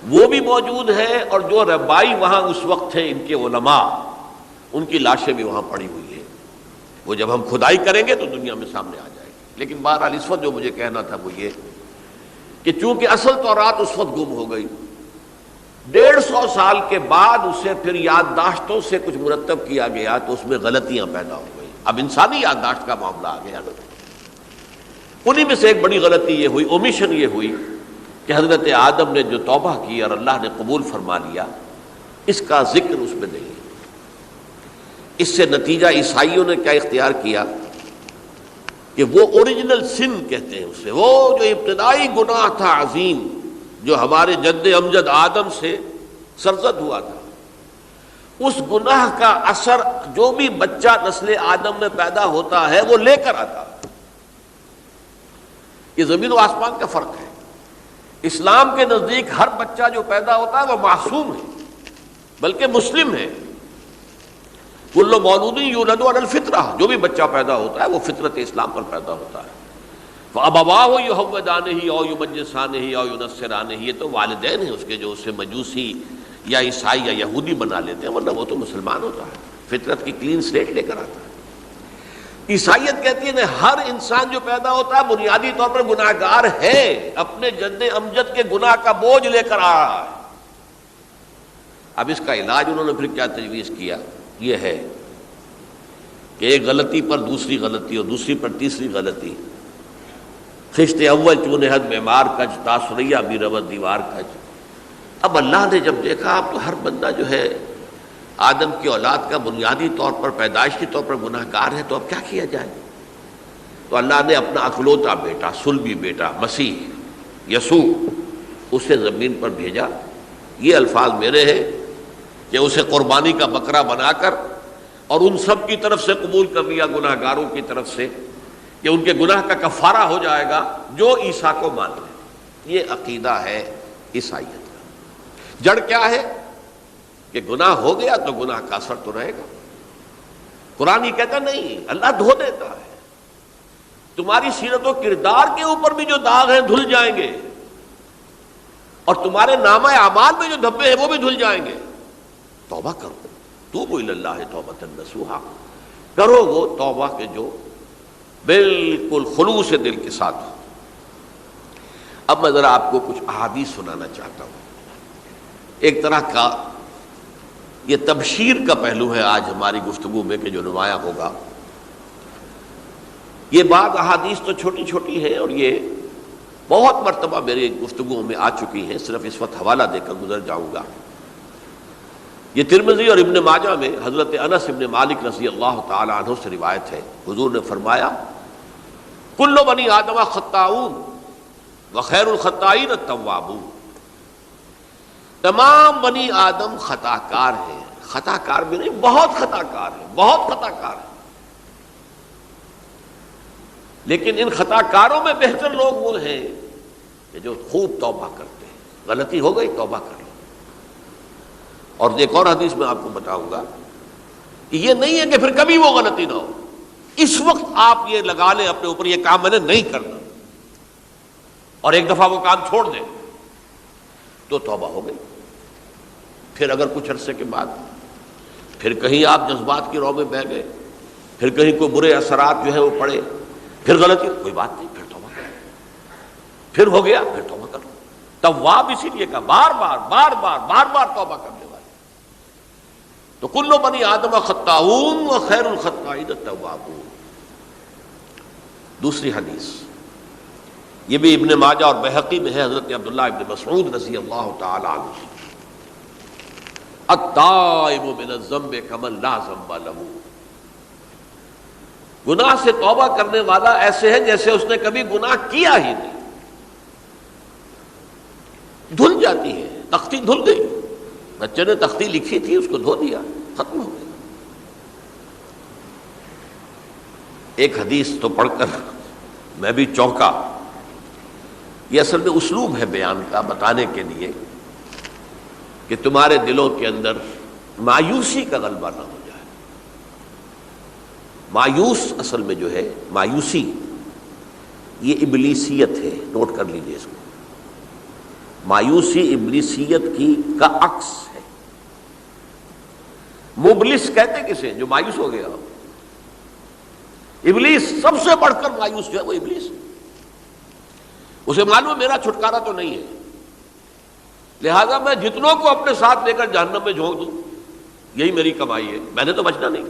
وہ بھی موجود ہے. اور جو ربائی وہاں اس وقت تھے ان کے علماء، ان کی لاشیں بھی وہاں پڑی ہوئی ہیں. وہ جب ہم کھدائی کریں گے تو دنیا میں سامنے آ جائے گی. لیکن بہرحال اس وقت جو مجھے کہنا تھا وہ یہ کہ چونکہ اصل تورات اس وقت گم ہو گئی، 150 سال کے بعد اسے پھر یادداشتوں سے کچھ مرتب کیا گیا تو اس میں غلطیاں پیدا ہو گئی. اب انسانی یادداشت کا معاملہ آ گیا. انہی میں سے ایک بڑی غلطی یہ ہوئی، اومیشن یہ ہوئی کہ حضرت آدم نے جو توبہ کی اور اللہ نے قبول فرما لیا، اس کا ذکر اس میں نہیں. اس سے نتیجہ عیسائیوں نے کیا اختیار کیا کہ وہ اوریجنل سن کہتے ہیں اسے، وہ جو ابتدائی گناہ تھا عظیم جو ہمارے جد امجد آدم سے سرزد ہوا تھا، اس گناہ کا اثر جو بھی بچہ نسل آدم میں پیدا ہوتا ہے وہ لے کر آتا. یہ زمین و آسمان کا فرق ہے. اسلام کے نزدیک ہر بچہ جو پیدا ہوتا ہے وہ معصوم ہے بلکہ مسلم ہے. کل مولود یولد علی الفطرہ، جو بھی بچہ پیدا ہوتا ہے وہ فطرت اسلام پر پیدا ہوتا ہے. فَأَبَوَاهُ يُهَوِّدَانِهِ أَوْ يُمَجِّسَانِهِ أَوْ يُنَصِّرَانِهِ، یہ تو والدین ہیں اس کے جو اسے مجوسی یا عیسائی یا یہودی بنا لیتے ہیں، ورنہ وہ تو مسلمان ہوتا ہے، فطرت کی کلین سلیٹ لے کر آتا ہے۔ عیسائیت کہتی ہے ہر انسان جو پیدا ہوتا ہے بنیادی طور پر گناہگار ہے، اپنے جد امجد کے گناہ کا بوجھ لے کر آ رہا ہے۔ اب اس کا علاج انہوں نے پھر کیا تجویز کیا، یہ ہے کہ ایک غلطی پر دوسری غلطی اور دوسری پر تیسری غلطی، خشت اول چون حد معمار کج، تاثریہ بھی رود دیوار کج۔ اب اللہ نے جب دیکھا اب تو ہر بندہ جو ہے آدم کی اولاد کا بنیادی طور پر پیدائشی طور پر گناہ گار ہے، تو اب کیا کیا جائے؟ تو اللہ نے اپنا اکلوتا بیٹا، صلبی بیٹا مسیح یسوع اسے زمین پر بھیجا۔ یہ الفاظ میرے ہیں کہ اسے قربانی کا بکرا بنا کر اور ان سب کی طرف سے قبول کر لیا، گناہ گاروں کی طرف سے، کہ ان کے گناہ کا کفارہ ہو جائے گا جو عیسیٰ کو مان لے۔ یہ عقیدہ ہے عیسائیت کا۔ جڑ کیا ہے کہ گناہ ہو گیا تو گناہ کا اثر تو رہے گا۔ قرآن یہ کہتا نہیں، اللہ دھو دیتا ہے، تمہاری سیرت و کردار کے اوپر بھی جو داغ ہیں دھل جائیں گے، اور تمہارے نامہ اعمال میں جو دھبے ہیں وہ بھی دھل جائیں گے۔ توبہ کرو، توبوا الی اللہ توبۃ نصوحا، کرو وہ توبہ کے جو بالکل خلوص دل کے ساتھ ہو۔ اب میں ذرا آپ کو کچھ احادیث سنانا چاہتا ہوں۔ ایک طرح کا یہ تبشیر کا پہلو ہے آج ہماری گفتگو میں کہ جو نمایاں ہوگا۔ یہ بعض احادیث تو چھوٹی چھوٹی ہیں اور یہ بہت مرتبہ میری گفتگو میں آ چکی ہیں، صرف اس وقت حوالہ دے کر گزر جاؤں گا۔ یہ ترمذی اور ابن ماجہ میں حضرت انس ابن مالک رضی اللہ تعالی عنہ سے روایت ہے، حضور نے فرمایا کل بنی آدم خطاؤون وخیر الخطائین التوابون، تمام بنی آدم خطا کار ہیں، خطا کار بھی نہیں، بہت خطا کار ہیں، بہت خطا کار ہیں، لیکن ان خطا کاروں میں بہتر لوگ وہ ہیں کہ جو خوب توبہ کرتے ہیں۔ غلطی ہو گئی توبہ کر لو۔ اور ایک اور حدیث میں آپ کو بتاؤں گا کہ یہ نہیں ہے کہ پھر کبھی وہ غلطی نہ ہو، اس وقت آپ یہ لگا لیں اپنے اوپر یہ کام میں نے نہیں کرنا، اور ایک دفعہ وہ کام چھوڑ دیں تو توبہ ہو گئی۔ پھر اگر کچھ عرصے کے بعد پھر کہیں آپ جذبات کی رو میں بہہ گئے، پھر کہیں کوئی برے اثرات جو ہے وہ پڑے، پھر غلطی، کوئی بات نہیں، پھر توبہ کرو، پھر ہو گیا پھر توبہ کرو۔ تواب اسی لیے کہا بار بار بار بار بار بار توبہ کرنے والے۔ تو کل بنی آدم خطاؤون وخیر الخطائین التوابون۔ دوسری حدیث یہ بھی ابن ماجہ اور بہقی میں ہے، حضرت عبداللہ ابن مسعود رضی اللہ تعالی عنہ، التائب من الذنب کمن لا ذنب لہ، گناہ سے توبہ کرنے والا ایسے ہے جیسے اس نے کبھی گناہ کیا ہی نہیں۔ دھل جاتی ہے، تختی دھل گئی، بچے نے تختی لکھی تھی اس کو دھو دیا، ختم ہو گیا۔ ایک حدیث تو پڑھ کر میں بھی چونکا۔ یہ اصل میں اسلوب ہے بیان کا، بتانے کے لیے کہ تمہارے دلوں کے اندر مایوسی کا غلبہ نہ ہو جائے۔ مایوس اصل میں جو ہے مایوسی یہ ابلیسیت ہے، نوٹ کر لیجئے اس کو۔ مایوسی ابلیسیت کی کا عکس ہے۔ مبلس کہتے کسے جو مایوس ہو گیا؟ ابلیس سب سے بڑھ کر مایوس جو ہے وہ ابلیس، اسے معلوم ہے میرا چھٹکارا تو نہیں ہے، لہذا میں جتنوں کو اپنے ساتھ لے کر جہنم میں جھونک دوں یہی میری کمائی ہے، میں نے تو بچنا نہیں۔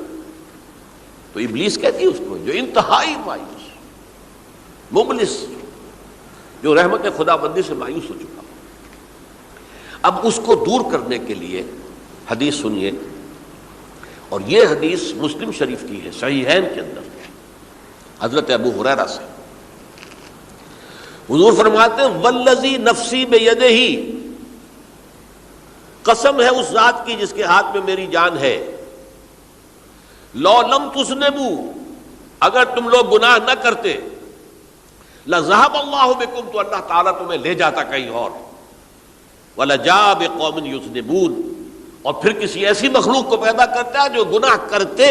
تو ابلیس کہتی ہے اس کو جو انتہائی مایوس، مبلس، جو رحمت خدا بندی سے مایوس ہو چکا۔ اب اس کو دور کرنے کے لیے حدیث سنیے، اور یہ حدیث مسلم شریف کی ہے، صحیحین کے اندر، حضرت ابو ہریرہ سے۔ حضور فرماتے ہیں والذی نفسی بیدہ، قسم ہے اس ذات کی جس کے ہاتھ میں میری جان ہے، لو لم تذنبوا، اگر تم لوگ گناہ نہ کرتے، لذهب اللہ بکم، تو اللہ تعالیٰ تمہیں لے جاتا کہیں اور، ولجاء بقوم یذنبون، اور پھر کسی ایسی مخلوق کو پیدا کرتا ہے جو گناہ کرتے،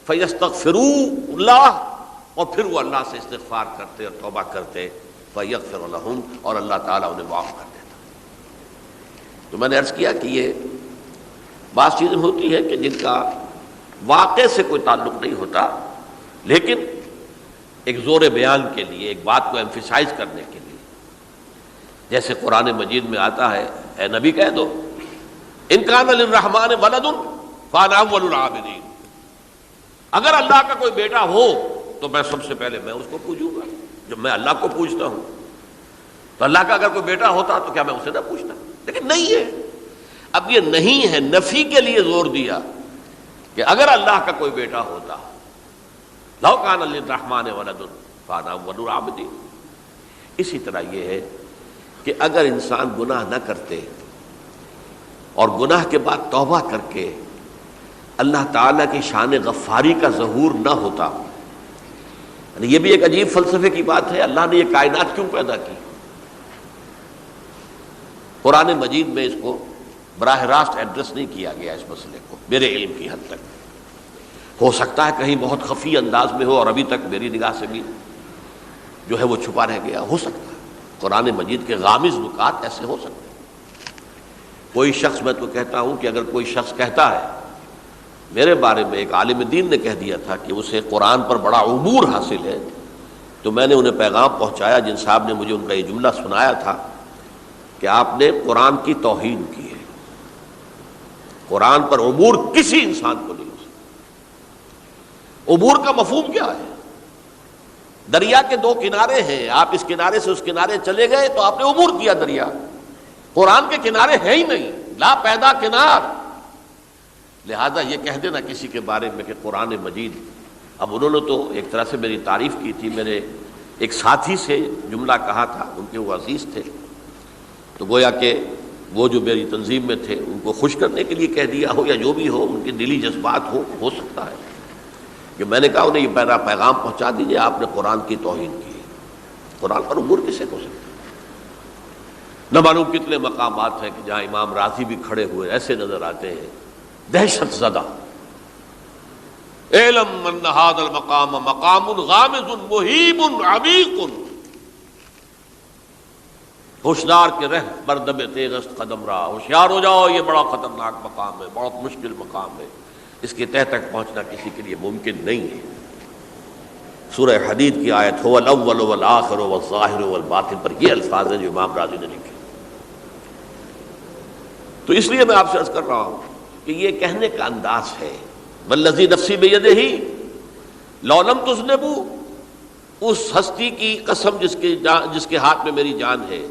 فیستغفروا اللہ، اور پھر وہ اللہ سے استغفار کرتے اور توبہ کرتے فَيَغْفِرُ لَهُمْ، اور اللہ تعالیٰ انہیں معاف کر دیتا۔ تو میں نے عرض کیا کہ یہ بعض چیزیں ہوتی ہیں کہ جن کا واقع سے کوئی تعلق نہیں ہوتا، لیکن ایک زور بیان کے لیے، ایک بات کو ایمفیسائز کرنے کے لیے، جیسے قرآن مجید میں آتا ہے، اے نبی کہہ دو ان کان للرحمن ولد فانا اول العابدین، اگر اللہ کا کوئی بیٹا ہو تو میں سب سے پہلے میں اس کو پوجوں گا، جب میں اللہ کو پوجتا ہوں تو اللہ کا اگر کوئی بیٹا ہوتا تو کیا میں اسے نہ پوچھتا؟ لیکن نہیں ہے۔ اب یہ نہیں ہے، نفی کے لیے زور دیا کہ اگر اللہ کا کوئی بیٹا ہوتا، لو کان للرحمن ولد فانا اول العابدین۔ اسی طرح یہ ہے کہ اگر انسان گناہ نہ کرتے اور گناہ کے بعد توبہ کر کے اللہ تعالیٰ کی شان غفاری کا ظہور نہ ہوتا، یہ بھی ایک عجیب فلسفے کی بات ہے، اللہ نے یہ کائنات کیوں پیدا کی؟ قرآن مجید میں اس کو براہ راست ایڈریس نہیں کیا گیا اس مسئلے کو، میرے علم کی حد تک۔ ہو سکتا ہے کہیں بہت خفی انداز میں ہو اور ابھی تک میری نگاہ سے بھی جو ہے وہ چھپا رہ گیا، ہو سکتا ہے قرآن مجید کے غامض نکات ایسے ہو سکتے ہیں۔ کوئی شخص، میں تو کہتا ہوں کہ اگر کوئی شخص کہتا ہے، میرے بارے میں ایک عالم دین نے کہہ دیا تھا کہ اسے قرآن پر بڑا عبور حاصل ہے، تو میں نے انہیں پیغام پہنچایا، جن صاحب نے مجھے ان کا یہ جملہ سنایا تھا کہ آپ نے قرآن کی توہین کی ہے، قرآن پر عبور کسی انسان کو نہیں ہو سکتا۔ عبور کا مفہوم کیا ہے؟ دریا کے دو کنارے ہیں، آپ اس کنارے سے اس کنارے چلے گئے تو آپ نے عبور کیا دریا۔ قرآن کے کنارے ہیں ہی نہیں، لا پیدا کنار۔ لہذا یہ کہہ دینا کسی کے بارے میں کہ قرآن مجید، اب انہوں نے تو ایک طرح سے میری تعریف کی تھی، میرے ایک ساتھی سے جملہ کہا تھا، ان کے وہ عزیز تھے، تو گویا کہ وہ جو میری تنظیم میں تھے ان کو خوش کرنے کے لیے کہہ دیا ہو یا جو بھی ہو، ان کے دلی جذبات ہو سکتا ہے کہ میں نے کہا انہیں یہ میرا پیغام پہنچا دیجیے، آپ نے قرآن کی توہین کی ہے۔ قرآن پر عبور کسے ہو سکتا ہے؟ نہ معلوم کتنے مقامات ہیں کہ جہاں امام راضی بھی کھڑے ہوئے ایسے نظر آتے ہیں، دہشت زدہ، اعلم ان ھذا المقام مقام غامض مہیب عمیق، ہوشیار کے رہ بردب تیغست قدم رہا، ہوشیار ہو جاؤ، یہ بڑا خطرناک مقام ہے، بہت مشکل مقام ہے، اس کے تہ تک پہنچنا کسی کے لیے ممکن نہیں ہے۔ سورہ حدید کی آیت هو الاول والآخر والظاہر والباطن پر یہ الفاظ ہیں جو امام راضی نے لکھے۔ تو اس لیے میں آپ سے عرض کر رہا ہوں کہ یہ کہنے کا انداز ہے، والذی نفسی بیدہ لو لم تذنبوا، اس ہستی کی قسم جس کے ہاتھ میں میری جان ہے،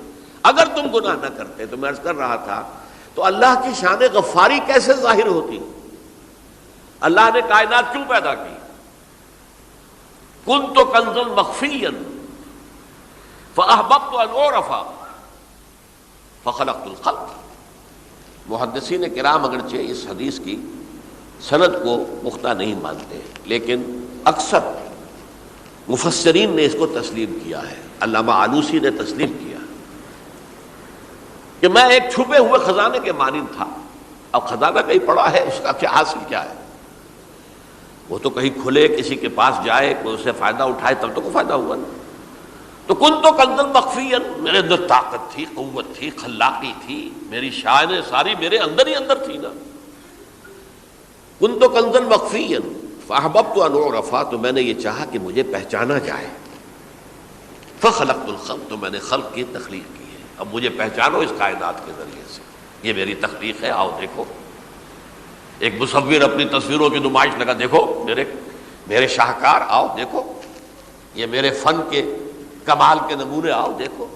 اگر تم گناہ نہ کرتے، تو میں عرض کر رہا تھا تو اللہ کی شان غفاری کیسے ظاہر ہوتی؟ اللہ نے کائنات کیوں پیدا کی؟ کنت کنزا مخفیا فاحببت ان اعرف فخلقت الخلق۔ محدثین کرام اگرچہ اس حدیث کی سند کو پختہ نہیں مانتے، لیکن اکثر مفسرین نے اس کو تسلیم کیا ہے۔ علامہ آلوسی نے تسلیم کیا کہ میں ایک چھپے ہوئے خزانے کے مانند تھا۔ اب خزانہ کہیں پڑا ہے، اس کا کیا حاصل کیا ہے؟ وہ تو کہیں کھلے، کسی کے پاس جائے، کوئی اسے فائدہ اٹھائے تب تو کوئی فائدہ ہوا نا۔ تو کن تو کنزا مخفیا، میرے اندر طاقت تھی، قوت تھی، خلاقی تھی، میری شان ساری میرے اندر ہی اندر تھی نا۔ کن تو کنزا مخفیا فاحببت ان اعرف، تو میں نے یہ چاہا کہ مجھے پہچانا جائے۔ فخلقت الخلق، تو میں نے خلق کی تخلیق کی ہے، اب مجھے پہچانو اس کائنات کے ذریعے سے، یہ میری تخلیق ہے، آؤ دیکھو۔ ایک مصور اپنی تصویروں کی نمائش لگا، دیکھو میرے شاہکار، آؤ دیکھو، یہ میرے فن کے کمال کے نمونے، آؤ دیکھو۔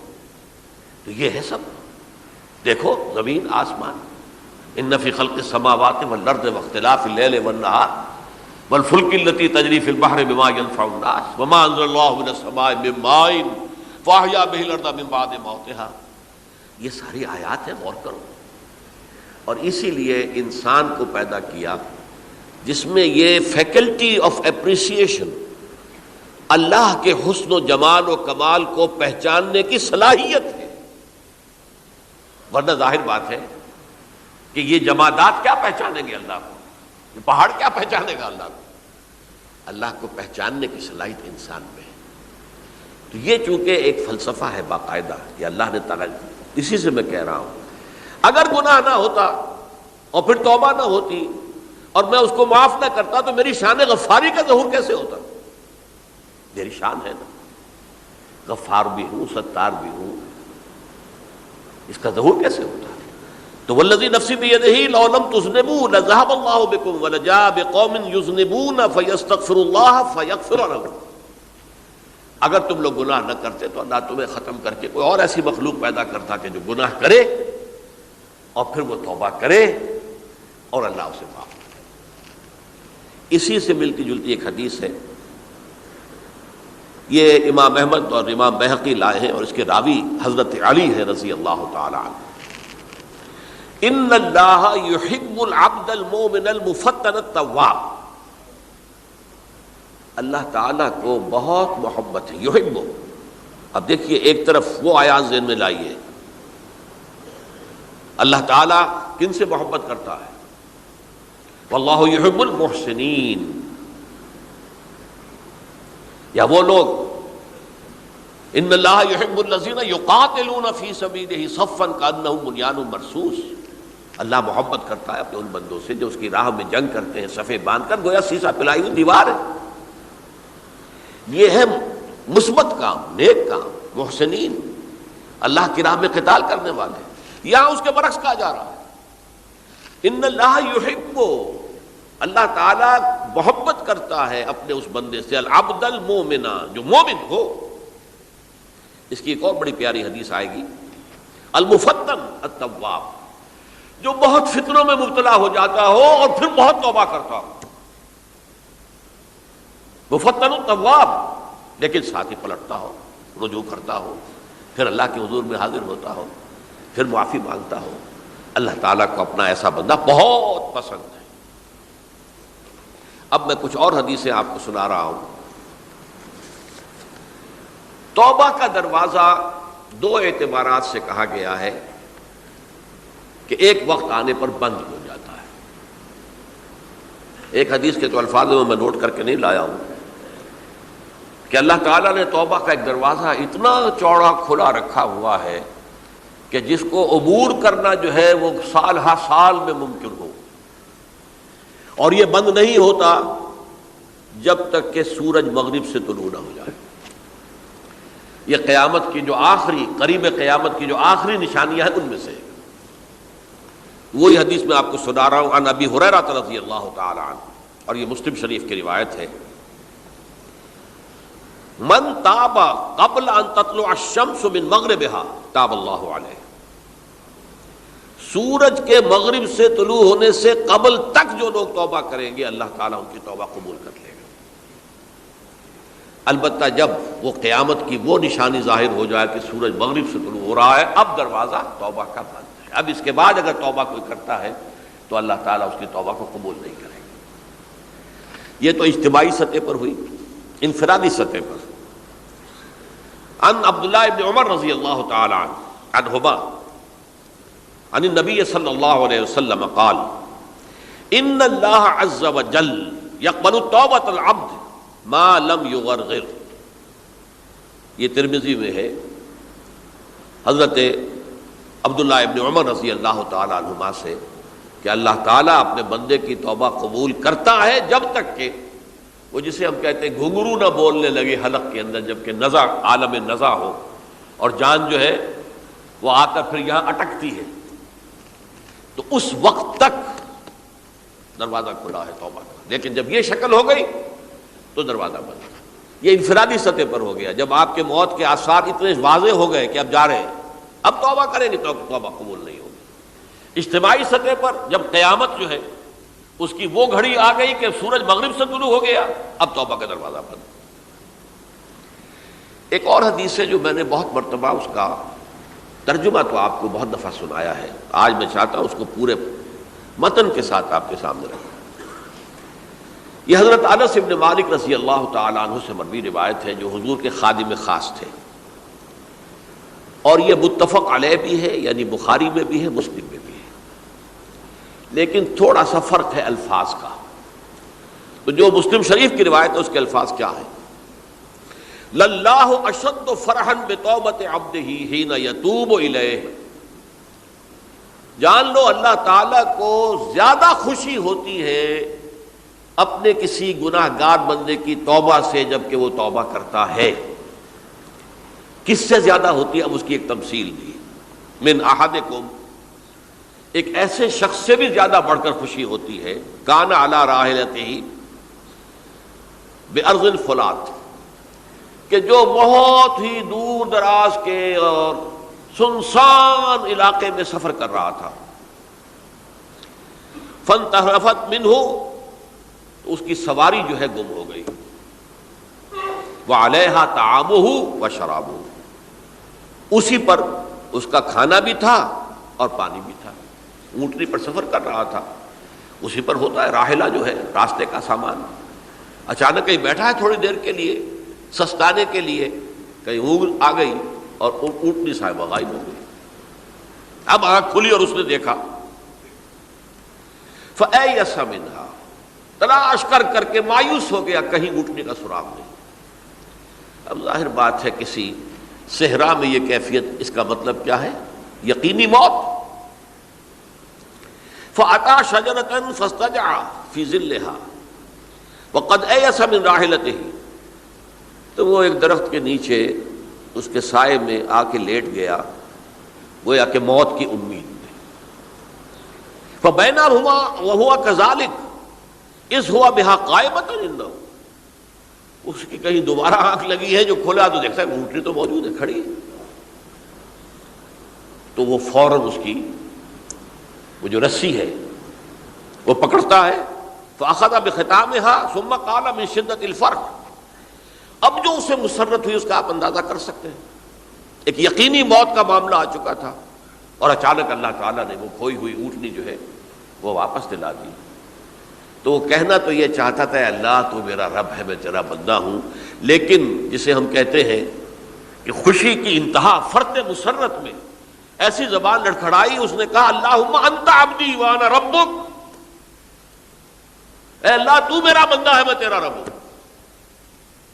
تو یہ ہے سب، دیکھو زمین آسمان، ان فی خلق السماوات والارض واختلاف اللیل والنہار والفلک التی تجری فی البحر بما ینفع الناس وما انزل اللہ من السماء من ماء فاحیا بہ الارض من بعد موتہا۔ یہ ساری آیات ہیں، غور کرو۔ اور اسی لیے انسان کو پیدا کیا جس میں یہ فیکلٹی آف اپریسیشن، اللہ کے حسن و جمال و کمال کو پہچاننے کی صلاحیت ہے۔ ورنہ ظاہر بات ہے کہ یہ جمادات کیا پہچانیں گے اللہ کو؟ یہ پہاڑ کیا پہچانے گا اللہ کو؟ اللہ کو پہچاننے کی صلاحیت انسان میں ہے۔ تو یہ چونکہ ایک فلسفہ ہے باقاعدہ کہ اللہ نے تعالیٰ، اسی سے میں کہہ رہا ہوں اگر گناہ نہ ہوتا اور پھر توبہ نہ ہوتی اور میں اس کو معاف نہ کرتا تو میری شان غفاری کا ظہور کیسے ہوتا؟ میری شان ہے نا، غفار بھی ہوں، ستار بھی ہوں، اس کا ظہور کیسے ہوتا؟ تو والذی نفسی بیدہ لو لم تذنبوا لذهب اللہ بکم ولجاء بقوم یذنبون فیستغفر اللہ فیغفر لهم۔ اگر تم لوگ گناہ نہ کرتے تو اللہ تمہیں ختم کر کے کوئی اور ایسی مخلوق پیدا کرتا کہ جو گناہ کرے اور پھر وہ توبہ کرے اور اللہ اسے معاف کرے۔ اسی سے ملتی جلتی ایک حدیث ہے، یہ امام احمد اور امام بہقی لائے ہیں اور اس کے راوی حضرت علی ہے رضی اللہ تعالی عنہ۔ ان اللہ یحب العبد المؤمن المفتن التواب، اللہ تعالیٰ کو بہت محبت ہے، یحب۔ اب دیکھیے ایک طرف وہ آیات ذہن میں لائیے، اللہ تعالیٰ کن سے محبت کرتا ہے؟ واللہ یحب المحسنین، یا وہ لوگ ان اللہ یحب الذین یقاتلون فی سبیلہ صفا کانہم بنیان مرصوص، اللہ محبت کرتا ہے اپنے ان بندوں سے جو اس کی راہ میں جنگ کرتے ہیں صفے باندھ کر، گویا سیسا پلائی ہوئی دیوار ہے۔ یہ ہے مثبت کام، نیک کام، محسنین، اللہ کی راہ میں قتال کرنے والے۔ یہاں اس کے برعکس کہا جا رہا ہے ان اللہ یحب، اللہ تعالیٰ محبت کرتا ہے اپنے اس بندے سے، العبد المومن، جو مومن ہو۔ اس کی ایک اور بڑی پیاری حدیث آئے گی، المفتن التواب، جو بہت فتنوں میں مبتلا ہو جاتا ہو اور پھر بہت توبہ کرتا ہو، مفتن التواب، لیکن ساتھ ہی پلٹتا ہو، رجوع کرتا ہو، پھر اللہ کے حضور میں حاضر ہوتا ہو، پھر معافی مانگتا ہو۔ اللہ تعالیٰ کو اپنا ایسا بندہ بہت پسند ہے۔ اب میں کچھ اور حدیثیں آپ کو سنا رہا ہوں۔ توبہ کا دروازہ دو اعتبارات سے کہا گیا ہے کہ ایک وقت آنے پر بند ہو جاتا ہے۔ ایک حدیث کے تو الفاظ میں نوٹ کر کے نہیں لایا ہوں کہ اللہ تعالیٰ نے توبہ کا ایک دروازہ اتنا چوڑا کھلا رکھا ہوا ہے کہ جس کو عبور کرنا جو ہے وہ سال ہا سال میں ممکن ہو، اور یہ بند نہیں ہوتا جب تک کہ سورج مغرب سے طلوع نہ ہو جائے۔ یہ قیامت کی جو آخری، قریب قیامت کی جو آخری نشانیاں ہیں ان میں سے ہے۔ وہی حدیث میں آپ کو سنا رہا ہوں، عن ابی ہریرہ رضی اللہ تعالی عنہ، اور یہ مسلم شریف کی روایت ہے، من تاب قبل ان تطلع الشمس من مغربها تاب اللہ علیہ، سورج کے مغرب سے طلوع ہونے سے قبل تک جو لوگ توبہ کریں گے اللہ تعالیٰ ان کی توبہ قبول کر لے گا۔ البتہ جب وہ قیامت کی وہ نشانی ظاہر ہو جائے کہ سورج مغرب سے طلوع ہو رہا ہے، اب دروازہ توبہ کا بند ہے۔ اب اس کے بعد اگر توبہ کوئی کرتا ہے تو اللہ تعالیٰ اس کی توبہ کو قبول نہیں کرے گا۔ یہ تو اجتماعی سطح پر ہوئی۔ انفرادی سطح پر عن عبداللہ ابن عمر رضی اللہ تعالی عنہما عن النبی صلی اللہ علیہ وسلم قال ان اللہ عز وجل یقبل توبۃ العبد ما لم یغرغر۔ یہ ترمذی میں ہے حضرت عبداللہ ابن عمر رضی اللہ تعالی عنہما سے کہ اللہ تعالیٰ اپنے بندے کی توبہ قبول کرتا ہے جب تک کہ وہ جسے ہم کہتے ہیں گھنگرو نہ بولنے لگے حلق کے اندر، جبکہ نزع، عالم نزع ہو اور جان جو ہے وہ آ کر پھر یہاں اٹکتی ہے، تو اس وقت تک دروازہ کھلا ہے توبہ کا۔ لیکن جب یہ شکل ہو گئی تو دروازہ بند۔ یہ انفرادی سطح پر ہو گیا، جب آپ کے موت کے آثار اتنے واضح ہو گئے کہ اب جا رہے ہیں، اب توبہ کریں گے تو توبہ قبول نہیں ہوگی۔ اجتماعی سطح پر جب قیامت جو ہے اس کی وہ گھڑی آ گئی کہ سورج مغرب سے طلوع ہو گیا، اب توبہ کا دروازہ بند۔ ایک اور حدیث ہے جو میں نے بہت مرتبہ اس کا ترجمہ تو آپ کو بہت دفعہ سنایا ہے، آج میں چاہتا ہوں اس کو پورے متن کے ساتھ آپ کے سامنے رکھوں۔ یہ حضرت انس بن مالک رضی اللہ تعالی عنہ سے مروی روایت ہے، جو حضور کے خادم خاص تھے، اور یہ متفق علیہ بھی ہے، یعنی بخاری میں بھی ہے، مسلم میں بھی ہے، لیکن تھوڑا سا فرق ہے الفاظ کا۔ تو جو مسلم شریف کی روایت ہے اس کے الفاظ کیا ہے؟ للہ اشد فرحا بتوبۃ عبدہ حین یتوب الیہ، جان لو اللہ تعالیٰ کو زیادہ خوشی ہوتی ہے اپنے کسی گناہ گار بندے کی توبہ سے جب کہ وہ توبہ کرتا ہے۔ کس سے زیادہ ہوتی ہے؟ اب اس کی ایک تمثیل دی، من احدکم، ایک ایسے شخص سے بھی زیادہ بڑھ کر خوشی ہوتی ہے، کان علی راحلتہ، بأرض الفلات، کہ جو بہت ہی دور دراز کے اور سنسان علاقے میں سفر کر رہا تھا، فانتحرفت منہ، اس کی سواری جو ہے گم ہو گئی، وعلیہا طعامہ وشرابہ، اسی پر اس کا کھانا بھی تھا اور پانی بھی تھا، اونٹنی پر سفر کر رہا تھا، اسی پر ہوتا ہے راحلہ جو ہے راستے کا سامان، اچانک کہیں بیٹھا ہے تھوڑی دیر کے لیے سستانے کے لیے، کہیں اونگ آ گئی اور اونٹنی صاحبہ غائب ہو گئی۔ اب آنکھ کھلی اور اس نے دیکھا، فَأَيَّسَ مِنْهَا، تلاش کر کر کے مایوس ہو گیا، کہیں اونٹنی کا سراغ نہیں۔ اب ظاہر بات ہے کسی صحرا میں یہ کیفیت، اس کا مطلب کیا ہے؟ یقینی موت۔ فَأَتَى شَجَرَةً فَاسْتَجَعَ فِي ظِلِّهَا وَقَدْ أَيَسَ مِنْ رَاحِلَتِهِ، تو وہ ایک درخت کے نیچے اس کے سائے میں آ کے لیٹ گیا، گویا کہ موت کی امید میں۔ فَبَيْنَهُمَا وَهُوَ كَذَلِكَ إِذْ هُوَ بِهَا قَائِمَةٌ عِندَهُ، اس کی کہیں دوبارہ آنکھ لگی ہے، جو کھولا تو دیکھتا ہے اونٹنی تو موجود ہے، کھڑی ہے، تو وہ فوراً اس کی وہ جو رسی ہے وہ پکڑتا ہے، فَأَخَذَ بِخِتَامِهَا ثُمَّ قَالَ مِنْ شِدَّةِ الْفَرْحِ، اب جو اسے مسرت ہوئی اس کا آپ اندازہ کر سکتے ہیں، ایک یقینی موت کا معاملہ آ چکا تھا، اور اچانک اللہ تعالیٰ نے وہ کھوئی ہوئی اونٹنی جو ہے وہ واپس دلا دی۔ تو وہ کہنا تو یہ چاہتا تھا، اللہ تو میرا رب ہے، میں تیرا بندہ ہوں، لیکن جسے ہم کہتے ہیں کہ خوشی کی انتہا فرط مسرت میں ایسی زبان لڑکھڑائی، اس نے کہا اللہم انت عبدی وانا ربک، اے اللہ تو میرا بندہ ہے، میں تیرا رب ہوں،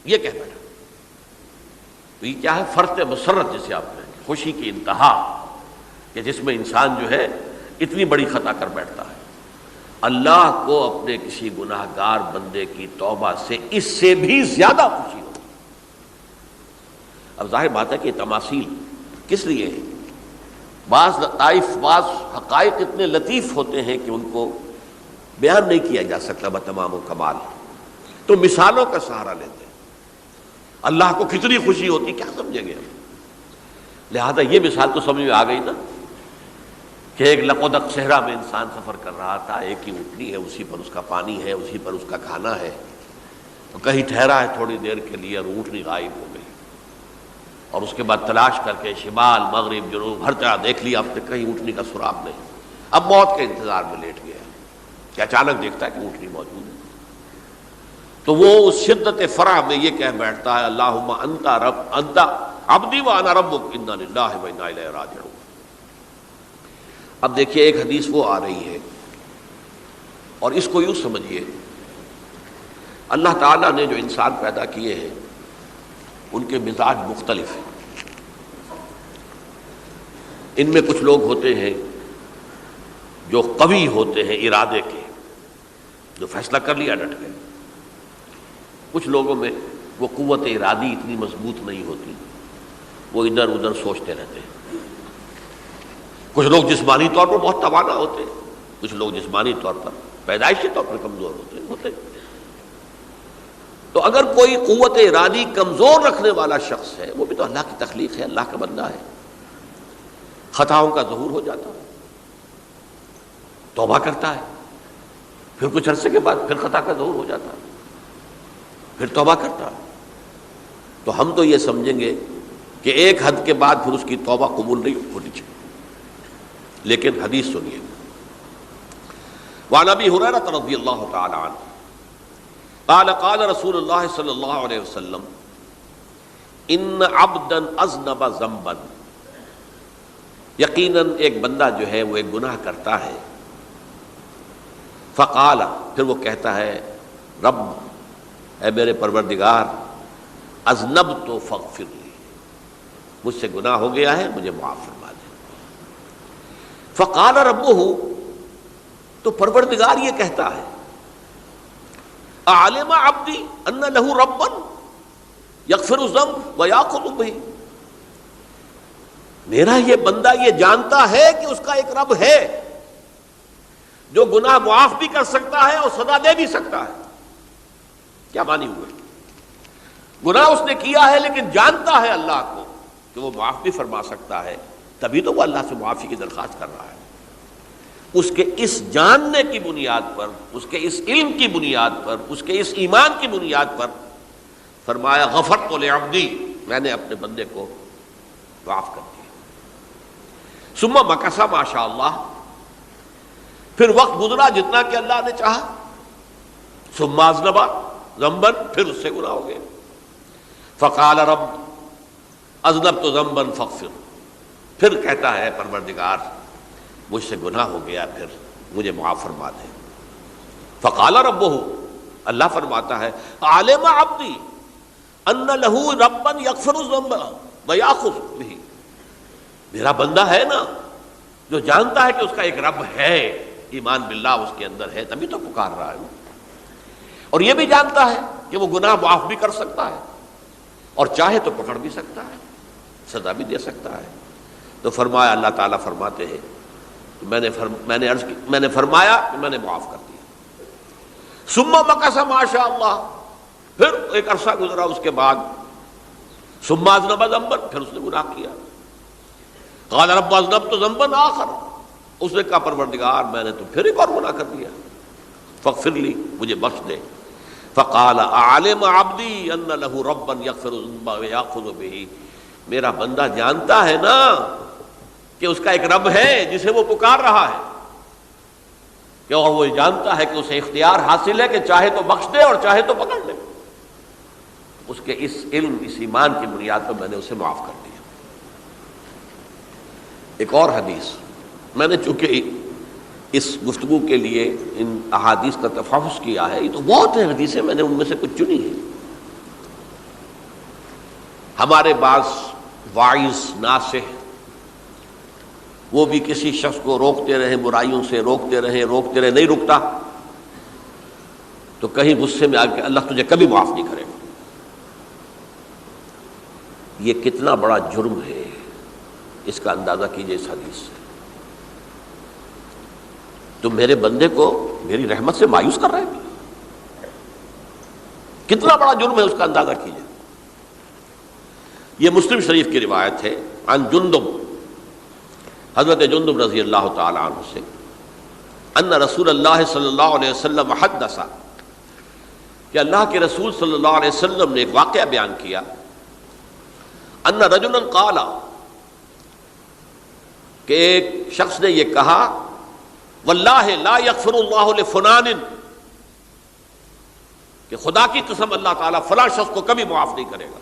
یہ کہہ بیٹھا۔ تو یہ کیا ہے؟ فرط مسرت جسے آپ کہیں، خوشی کی انتہا، کہ جس میں انسان جو ہے اتنی بڑی خطا کر بیٹھتا ہے۔ اللہ کو اپنے کسی گناہ گار بندے کی توبہ سے اس سے بھی زیادہ خوشی ہوتی۔ اب ظاہر بات ہے کہ تماثیل کس لیے ہے؟ بعض لطائف، بعض حقائق اتنے لطیف ہوتے ہیں کہ ان کو بیان نہیں کیا جا سکتا بتمام و کمال، تو مثالوں کا سہارا لیتے ہیں۔ اللہ کو کتنی خوشی ہوتی، کیا سمجھیں گے ہم؟ لہذا یہ مثال تو سمجھ میں آ گئی نا، کہ ایک لقودق صحرا میں انسان سفر کر رہا تھا، ایک ہی اونٹنی ہے، اسی پر اس کا پانی ہے، اسی پر اس کا کھانا ہے، تو کہیں ٹھہرا ہے تھوڑی دیر کے لیے اور اونٹنی غائب ہو گئی، اور اس کے بعد تلاش کر کے شمال مغرب جنوب ہر طرح دیکھ لیا، اب تک کہیں اونٹنی کا سراغ نہیں، اب موت کے انتظار میں لیٹ گیا کہ اچانک دیکھتا ہے کہ اونٹنی موجود ہے، تو وہ اس شدت فرح میں یہ کہہ بیٹھتا ہے اللہم انت عبدی وانا ربک انا للہ و انا الیہ راجعون۔ اب دیکھیے ایک حدیث وہ آ رہی ہے، اور اس کو یوں سمجھیے، اللہ تعالیٰ نے جو انسان پیدا کیے ہیں ان کے مزاج مختلف ہیں۔ ان میں کچھ لوگ ہوتے ہیں جو قوی ہوتے ہیں ارادے کے، جو فیصلہ کر لیا ڈٹ گئے، کچھ لوگوں میں وہ قوت ارادی اتنی مضبوط نہیں ہوتی، وہ ادھر ادھر سوچتے رہتے ہیں، کچھ لوگ جسمانی طور پر بہت توانا ہوتے ہیں، کچھ لوگ جسمانی طور پر پیدائشی طور پر کمزور ہوتے ہیں۔ تو اگر کوئی قوت ارادی کمزور رکھنے والا شخص ہے، وہ بھی تو اللہ کی تخلیق ہے، اللہ کا بندہ ہے، خطاؤں کا ظہور ہو جاتا ہے، توبہ کرتا ہے، پھر کچھ عرصے کے بعد پھر خطا کا ظہور ہو جاتا ہے، پھر توبہ کرتا ہے، تو ہم تو یہ سمجھیں گے کہ ایک حد کے بعد پھر اس کی توبہ قبول نہیں ہونی چاہیے۔ لیکن حدیث سنیے، وعن ابی ہریرہ رضی اللہ تعالی عنہ قال قال رسول اللہ صلی اللہ علیہ وسلم ان عبدا اذنب ذنبا، یقیناً ایک بندہ جو ہے وہ ایک گناہ کرتا ہے، فقال، پھر وہ کہتا ہے رب اے میرے پروردگار اذنبت فاغفر لی، مجھ سے گناہ ہو گیا ہے، مجھے معاف فرما دے۔ فقال ربہ، تو پروردگار یہ کہتا ہے اعلم عبدی ان لہ ربا یغفر الذنب ویاخذ بہ، میرا یہ بندہ یہ جانتا ہے کہ اس کا ایک رب ہے جو گناہ معاف بھی کر سکتا ہے اور سزا دے بھی سکتا ہے۔ کیا معنی ہوئے؟ گناہ اس نے کیا ہے لیکن جانتا ہے اللہ کو کہ وہ معاف بھی فرما سکتا ہے، تبھی تو وہ اللہ سے معافی کی درخواست کر رہا ہے۔ اس کے اس جاننے کی بنیاد پر، اس کے اس علم کی بنیاد پر، اس کے اس ایمان کی بنیاد پر فرمایا غفرت لعبدی، میں نے اپنے بندے کو معاف کر دیا۔ ثم مکث ما شاء اللہ، پھر وقت گزرا جتنا کہ اللہ نے چاہا۔ ثم اذنب ذنبا، پھر اس سے گناہ ہو گئے۔ فقال رب اذنبت ذنبا فاغفر، پھر کہتا ہے پروردگار مجھ سے گناہ ہو گیا، پھر مجھے معاف فرما دے۔ فقال ربہ، اللہ فرماتا ہے عالم عبدی ان لہ ربا یغفر الذنب ویاخذ بہ، میرا بندہ ہے نا جو جانتا ہے کہ اس کا ایک رب ہے، ایمان باللہ اس کے اندر ہے، تبھی تو پکار رہا ہے، اور یہ بھی جانتا ہے کہ وہ گناہ معاف بھی کر سکتا ہے اور چاہے تو پکڑ بھی سکتا ہے، سزا بھی دے سکتا ہے۔ تو فرمایا، اللہ تعالیٰ فرماتے ہیں میں نے فرمایا کہ میں نے معاف کر دیا۔ ثم مکث ما شاء اللہ، پھر ایک عرصہ گزرا اس کے بعد۔ ثم اذنب ذنبا، پھر اس نے گناہ کیا۔ قال رب اذنبت ذنبا آخر، اس نے کہا پروردگار میں نے تو پھر ایک اور گناہ کر دیا، فاغفر لی، مجھے بخش دے۔ فقال اعلم عبدی ان لہ ربا یغفر الذنب ویاخذ بہ، میرا بندہ جانتا ہے نا کہ اس کا ایک رب ہے جسے وہ پکار رہا ہے، کہ اور وہ جانتا ہے کہ اسے اختیار حاصل ہے کہ چاہے تو بخش دے اور چاہے تو پکڑ لے۔ اس کے اس علم، اس ایمان کی بنیاد پر میں نے اسے معاف کر دیا۔ ایک اور حدیث، میں نے چونکہ اس گفتگو کے لیے ان احادیث کا تفحص کیا ہے، یہ تو بہت ہیں حدیثیں، میں نے ان میں سے کچھ چنی ہیں۔ ہمارے بعض واعظ ناصح وہ بھی کسی شخص کو روکتے رہے، برائیوں سے روکتے رہے، نہیں رکتا تو کہیں غصے میں آ کے اللہ تجھے کبھی معاف نہیں کرے گا۔ یہ کتنا بڑا جرم ہے، اس کا اندازہ کیجئے اس حدیث سے۔ تم میرے بندے کو میری رحمت سے مایوس کر رہے ہیں، کتنا بڑا جرم ہے، اس کا اندازہ کیجئے۔ یہ مسلم شریف کی روایت ہے، عن جندب، حضرت جندب رضی اللہ تعالی عنہ سے، ان رسول اللہ صلی اللہ علیہ وسلم حدث، کہ اللہ کے رسول صلی اللہ علیہ وسلم نے ایک واقعہ بیان کیا، ان رجلا قال، کہ ایک شخص نے یہ کہا، واللہ لا یغفر اللہ لفلان، کہ خدا کی قسم اللہ تعالیٰ فلاں شخص کو کبھی معاف نہیں کرے گا۔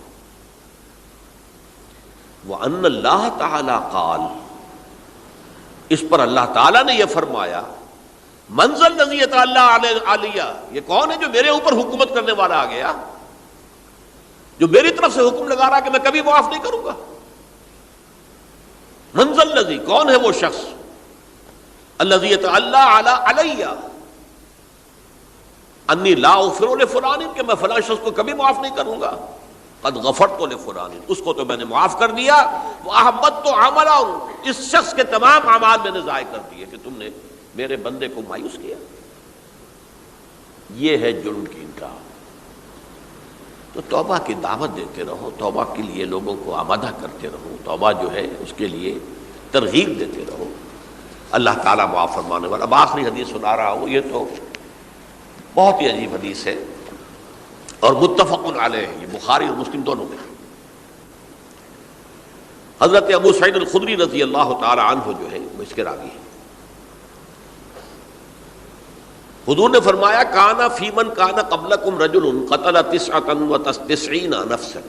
وَأَنَّ اللَّهَ تَعَالَى قَالَ، اس پر اللہ تعالیٰ نے یہ فرمایا، مَنْ ذَا الَّذِي يَتَعَالَّىٰ عَلَيَّ، یہ کون ہے جو میرے اوپر حکومت کرنے والا آ گیا، جو میری طرف سے حکم لگا رہا کہ میں کبھی معاف نہیں کروں گا۔ مَنْ ذَا الَّذِي، کون ہے وہ شخص، الَّذِي يَتَعَالَّىٰ عَلَيَّ اَنِّي لَا أَغْفِرُ لِفُلَانٍ، کہ میں فلاں شخص کو کبھی معاف نہیں کروں گا۔ قد غفرت لفلان، اس کو تو میں نے معاف کر دیا۔ وَأَحْبَطْتُ عَمَلَهُ، اس شخص کے تمام اعمال میں نے ضائع کر دیے کہ تم نے میرے بندے کو مایوس کیا۔ یہ ہے جرم کی انتہا۔ تو توبہ کی دعوت دیتے رہو، توبہ کے لیے لوگوں کو آمادہ کرتے رہو، توبہ جو ہے اس کے لیے ترغیب دیتے رہو، اللہ تعالیٰ معاف فرمانے والا۔ اب آخری حدیث سنا رہا ہوں، یہ تو بہت ہی عجیب حدیث ہے اور متفق علیہ، یہ بخاری اور مسلم دونوں میں۔ حضرت ابو سعید الخدری رضی اللہ تعالی عنہ جو ہے وہ اس کے راوی ہیں۔ حضور نے فرمایا، کانا فی من کانا قبلکم رجل قتل 99 نفسا،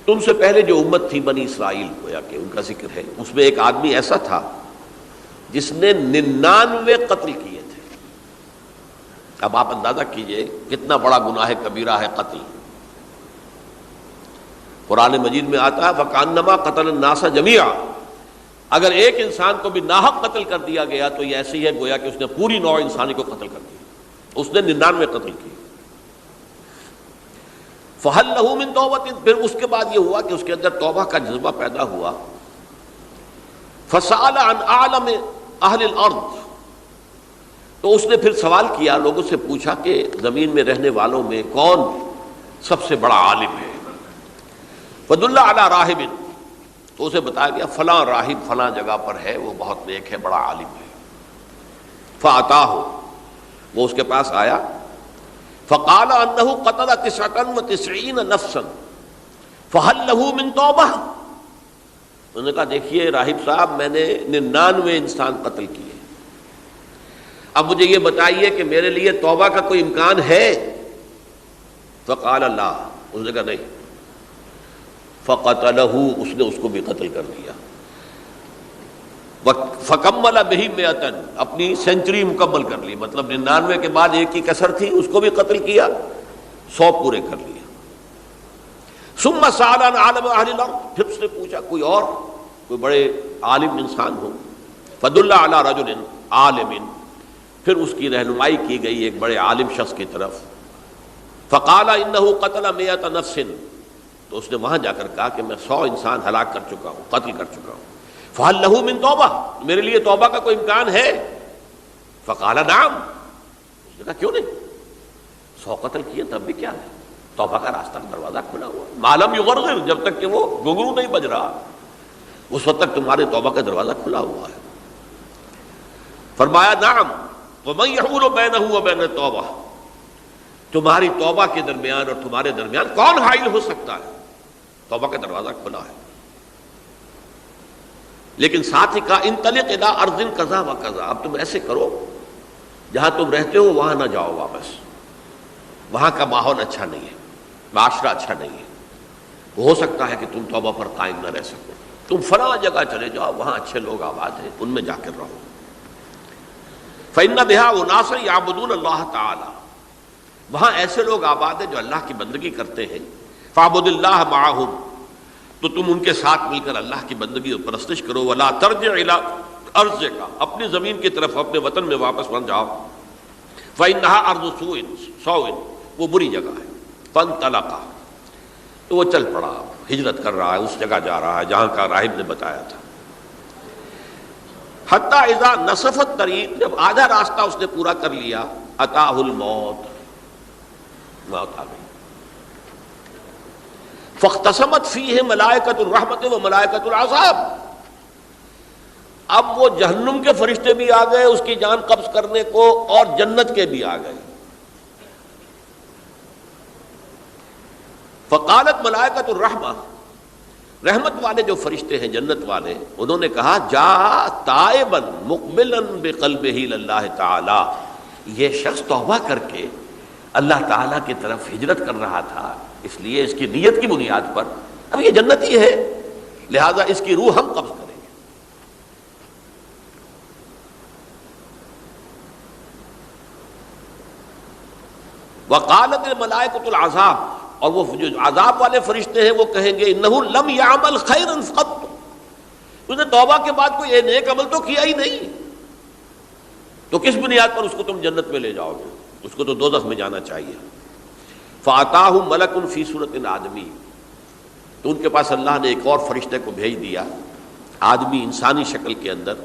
تم سے پہلے جو امت تھی بنی اسرائیل، گویا کہ ان کا ذکر ہے، اس میں ایک آدمی ایسا تھا جس نے 99 قتل کیے تھے۔ اب آپ اندازہ کیجئے کتنا بڑا گناہ کبیرہ ہے قتل. قرآن مجید میں آتا ہے فَكَأَنَّمَا قَتَلَ النَّاسَ جَمِيعًا. اگر ایک انسان کو بھی ناحق قتل کر دیا گیا تو یہ ایسے ہی ہے گویا کہ اس نے پوری نوع انسانی کو قتل کر دیا. اس نے 99 قتل کیے. فَهَلْ لَهُ مِن تَوْبَةٍ. پھر اس کے بعد یہ ہوا کہ اس کے اندر توبہ کا جذبہ پیدا ہوا. فَسَأَلَ عَنْ أَعْلَمِ أَهْلِ الْأَرْضِ. تو اس نے پھر سوال کیا، لوگوں سے پوچھا کہ زمین میں رہنے والوں میں کون سب سے بڑا عالم ہے. فَدُلَّ عَلَىٰ رَاهِبٍ. تو اسے بتایا گیا فلاں راہب فلاں جگہ پر ہے، وہ بہت نیک ہے، بڑا عالم ہے. فَأَتَاهُ. وہ اس کے پاس آیا. فَقَالَ أَنَّهُ قَتَلَ 99 نَفْسًا فَهَلْ لَهُ مِن تَوْبَةٍ. انہوں نے کہا دیکھیے راہب صاحب، میں نے 99 انسان قتل کیے، اب مجھے یہ بتائیے کہ میرے لیے توبہ کا کوئی امکان ہے؟ فقال لا. اس نے کہا نہیں. فقتلہ. اس نے اس کو بھی قتل کر دیا. فکمل بہ 100. اپنی سینچری مکمل کر لی، مطلب 99 کے بعد ایک کی کسر تھی، اس کو بھی قتل کیا، 100 پورے کر لیا. ثم سأل عن عالم اہل الارض. پھر اس نے پوچھا کوئی اور، کوئی بڑے عالم انسان ہو. فدل علی رجل عالم. پھر اس کی رہنمائی کی گئی ایک بڑے عالم شخص کی طرف. فقال انه قتل 100 نفس. تو اس نے وہاں جا کر کہا کہ میں 100 انسان ہلاک کر چکا ہوں، قتل کر چکا ہوں. فهل له من توبہ. میرے لیے توبہ کا کوئی امکان ہے؟ فقال نعم. اس نے کہا کیوں نہیں، 100 قتل کیے تب بھی کیا ہے، توبہ کا راستہ دروازہ کھلا ہوا. ما لم یغرغر. جب تک کہ وہ گھنگرو نہیں بج رہا اس وقت تک تمہارے توبہ کا دروازہ کھلا ہوا ہے. فرمایا نعم. وَمَن يَحُولُ بَيْنَهُ وَبَيْنَ التَّوْبَةِ. تمہاری توبہ کے درمیان اور تمہارے درمیان کون حائل ہو سکتا ہے؟ توبہ کا دروازہ کھلا ہے. لیکن ساتھ ہی کہا انطلق الی ارض کذا و کذا. اب تم ایسے کرو، جہاں تم رہتے ہو وہاں نہ جاؤ واپس، وہاں کا ماحول اچھا نہیں ہے، معاشرہ اچھا نہیں ہے، ہو سکتا ہے کہ تم توبہ پر قائم نہ رہ سکو. تم فلاں جگہ چلے جاؤ، وہاں اچھے لوگ آباد ہیں، ان میں جا کر رہو. فإن بها أناسا يعبدون اللہ تعالی. وہاں ایسے لوگ آباد ہیں جو اللہ کی بندگی کرتے ہیں. فاعبد اللہ معهم. تو تم ان کے ساتھ مل کر اللہ کی بندگی اور پرستش کرو. ولا ترجع الى ارضک. اپنی زمین کی طرف، اپنے وطن میں واپس مت جاؤ. فإنها ارض سوء. وہ بری جگہ ہے. فانطلق. تو وہ چل پڑا، ہجرت کر رہا ہے، اس جگہ جا رہا ہے جہاں کا راہب نے بتایا تھا. حتی اذا نصف الطریق. جب آدھا راستہ اس نے پورا کر لیا، اتاہ الموت. موت آ گئی. فاختصمت فیہ ملائکۃ الرحمت و ملائکۃ العذاب. اب وہ جہنم کے فرشتے بھی آ گئے اس کی جان قبض کرنے کو، اور جنت کے بھی آ گئے. فقالت ملائکۃ الرحمہ. رحمت والے جو فرشتے ہیں جنت والے، انہوں نے کہا جا تائبا مقبلا بقلبہ للہ تعالی. یہ شخص توبہ کر کے اللہ تعالیٰ کی طرف ہجرت کر رہا تھا، اس لیے اس کی نیت کی بنیاد پر اب یہ جنتی ہے، لہذا اس کی روح ہم قبض کریں گے. وقالت الملائکۃ العذاب. اور وہ جو عذاب والے فرشتے ہیں وہ کہیں گے انہ لم یعمل خیرا قط. اس نے توبہ کے بعد کوئی نیک عمل تو کیا ہی نہیں، تو کس بنیاد پر اس کو تم جنت میں لے جاؤ گے؟ اس کو تو دوزخ میں جانا چاہیے. فاتاہ ملک فی صورت آدمی. تو ان کے پاس اللہ نے ایک اور فرشتے کو بھیج دیا، آدمی انسانی شکل کے اندر.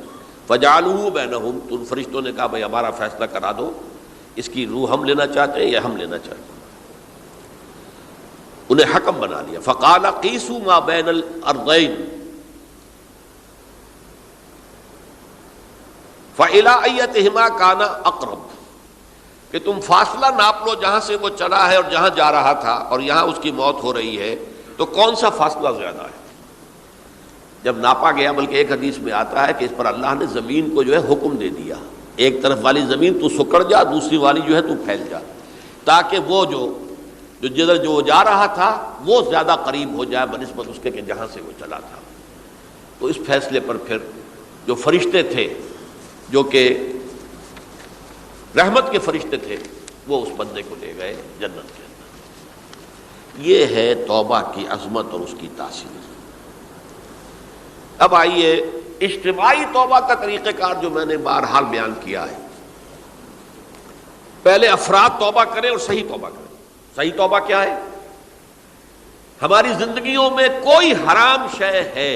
فجعلوہ بینہم. تو ان فرشتوں نے کہا بھائی ہمارا فیصلہ کرا دو، اس کی روح ہم لینا چاہتے ہیں یا ہم لینا چاہتے ہیں. انہیں حکم بنا لیا. فقال قیسوا ما بین الارضین فإلی ایتہما کان اقرب. کہ تم فاصلہ ناپ لو جہاں سے وہ چلا ہے اور جہاں جا رہا تھا، اور یہاں اس کی موت ہو رہی ہے، تو کون سا فاصلہ زیادہ ہے؟ جب ناپا گیا، بلکہ ایک حدیث میں آتا ہے کہ اس پر اللہ نے زمین کو جو ہے حکم دے دیا، ایک طرف والی زمین تو سکڑ جا، دوسری والی جو ہے تو پھیل جا، تاکہ وہ جو جدھر جو جا رہا تھا وہ زیادہ قریب ہو جائے بنسبت اس کے کہ جہاں سے وہ چلا تھا. تو اس فیصلے پر پھر جو فرشتے تھے، جو کہ رحمت کے فرشتے تھے، وہ اس بندے کو لے گئے جنت کے اندر۔ یہ ہے توبہ کی عظمت اور اس کی تاثیر۔ اب آئیے اجتماعی توبہ کا طریقہ کار جو میں نے بہرحال بیان کیا ہے۔ پہلے افراد توبہ کریں اور صحیح توبہ کریں۔ صحیح توبہ کیا ہے؟ ہماری زندگیوں میں کوئی حرام شے ہے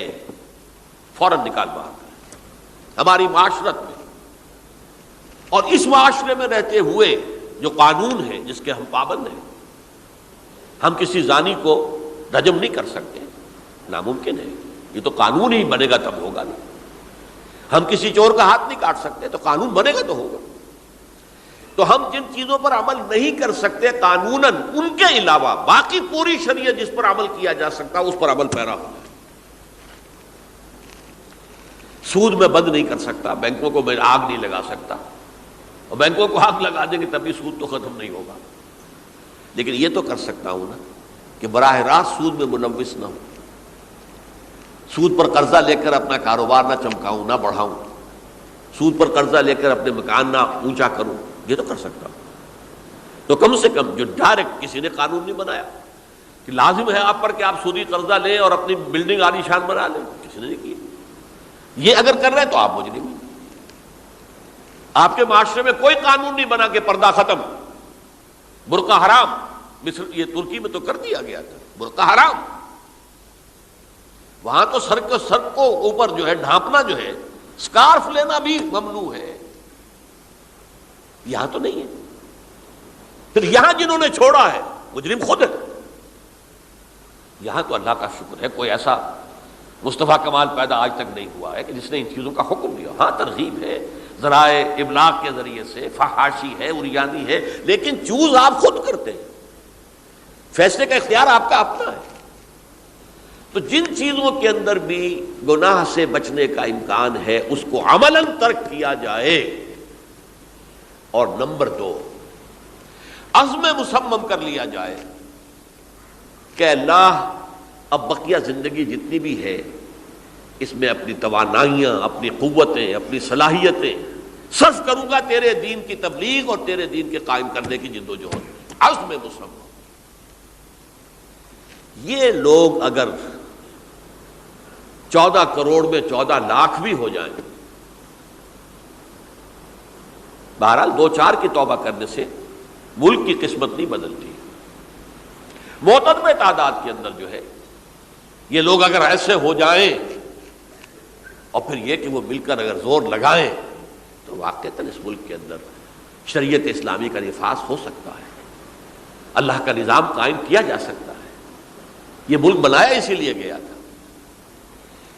فوراً نکال باہر کریں، ہماری معاشرت میں اور اس معاشرے میں رہتے ہوئے جو قانون ہے جس کے ہم پابند ہیں۔ ہم کسی زانی کو رجم نہیں کر سکتے، ناممکن ہے، یہ تو قانون ہی بنے گا تب ہوگا نہیں۔ ہم کسی چور کا ہاتھ نہیں کاٹ سکتے، تو قانون بنے گا تو ہوگا۔ تو ہم جن چیزوں پر عمل نہیں کر سکتے قانوناً، ان کے علاوہ باقی پوری شریعت جس پر عمل کیا جا سکتا اس پر عمل پیرا ہونا ہے۔ سود میں بند نہیں کر سکتا، بینکوں کو میں آگ نہیں لگا سکتا، اور بینکوں کو آگ لگا دیں گے تبھی سود تو ختم نہیں ہوگا، لیکن یہ تو کر سکتا ہوں نا کہ براہ راست سود میں ملوث نہ ہوں، سود پر قرضہ لے کر اپنا کاروبار نہ چمکاؤں نہ بڑھاؤں، سود پر قرضہ لے کر اپنے مکان نہ اونچا کروں، یہ تو کر سکتا ہوں۔ تو کم سے کم جو ڈائریکٹ کسی نے قانون نہیں بنایا کہ لازم ہے آپ پر کہ آپ سودی قرضہ لیں اور اپنی بلڈنگ عالی شان بنا لیں، کسی نے نہیں کیا۔ یہ اگر کر رہے ہیں تو آپ مجرم ہیں۔ آپ کے معاشرے میں کوئی قانون نہیں بنا کہ پردہ ختم، برقع حرام، مصر یہ ترکی میں تو کر دیا گیا تھا، برقع حرام، وہاں تو سر کو اوپر جو ہے ڈھانپنا جو ہے، سکارف لینا بھی ممنوع ہے، یہاں تو نہیں ہے۔ پھر یہاں جنہوں نے چھوڑا ہے مجرم خود ہے۔ یہاں تو اللہ کا شکر ہے کوئی ایسا مصطفیٰ کمال پیدا آج تک نہیں ہوا ہے کہ جس نے ان چیزوں کا حکم دیا۔ ہاں ترغیب ہے، ذرائع ابلاغ کے ذریعے سے، فحاشی ہے، اریانی ہے، لیکن چوز آپ خود کرتے ہیں، فیصلے کا اختیار آپ کا اپنا ہے۔ تو جن چیزوں کے اندر بھی گناہ سے بچنے کا امکان ہے اس کو عملاً ترک کیا جائے، اور نمبر 2 عزم مصمم کر لیا جائے کہ اللہ اب بقیہ زندگی جتنی بھی ہے اس میں اپنی توانائیاں، اپنی قوتیں، اپنی صلاحیتیں صرف کروں گا تیرے دین کی تبلیغ اور تیرے دین کے قائم کرنے کی جدوجہد۔ عزم مصمم۔ یہ لوگ اگر 14 کروڑ میں 14 لاکھ بھی ہو جائیں، بہرحال 2-4 کی توبہ کرنے سے ملک کی قسمت نہیں بدلتی۔ معتدب تعداد کے اندر جو ہے یہ لوگ اگر ایسے ہو جائیں اور پھر یہ کہ وہ مل کر اگر زور لگائیں تو واقعتاً اس ملک کے اندر شریعت اسلامی کا نفاذ ہو سکتا ہے، اللہ کا نظام قائم کیا جا سکتا ہے۔ یہ ملک بنایا اسی لیے گیا تھا۔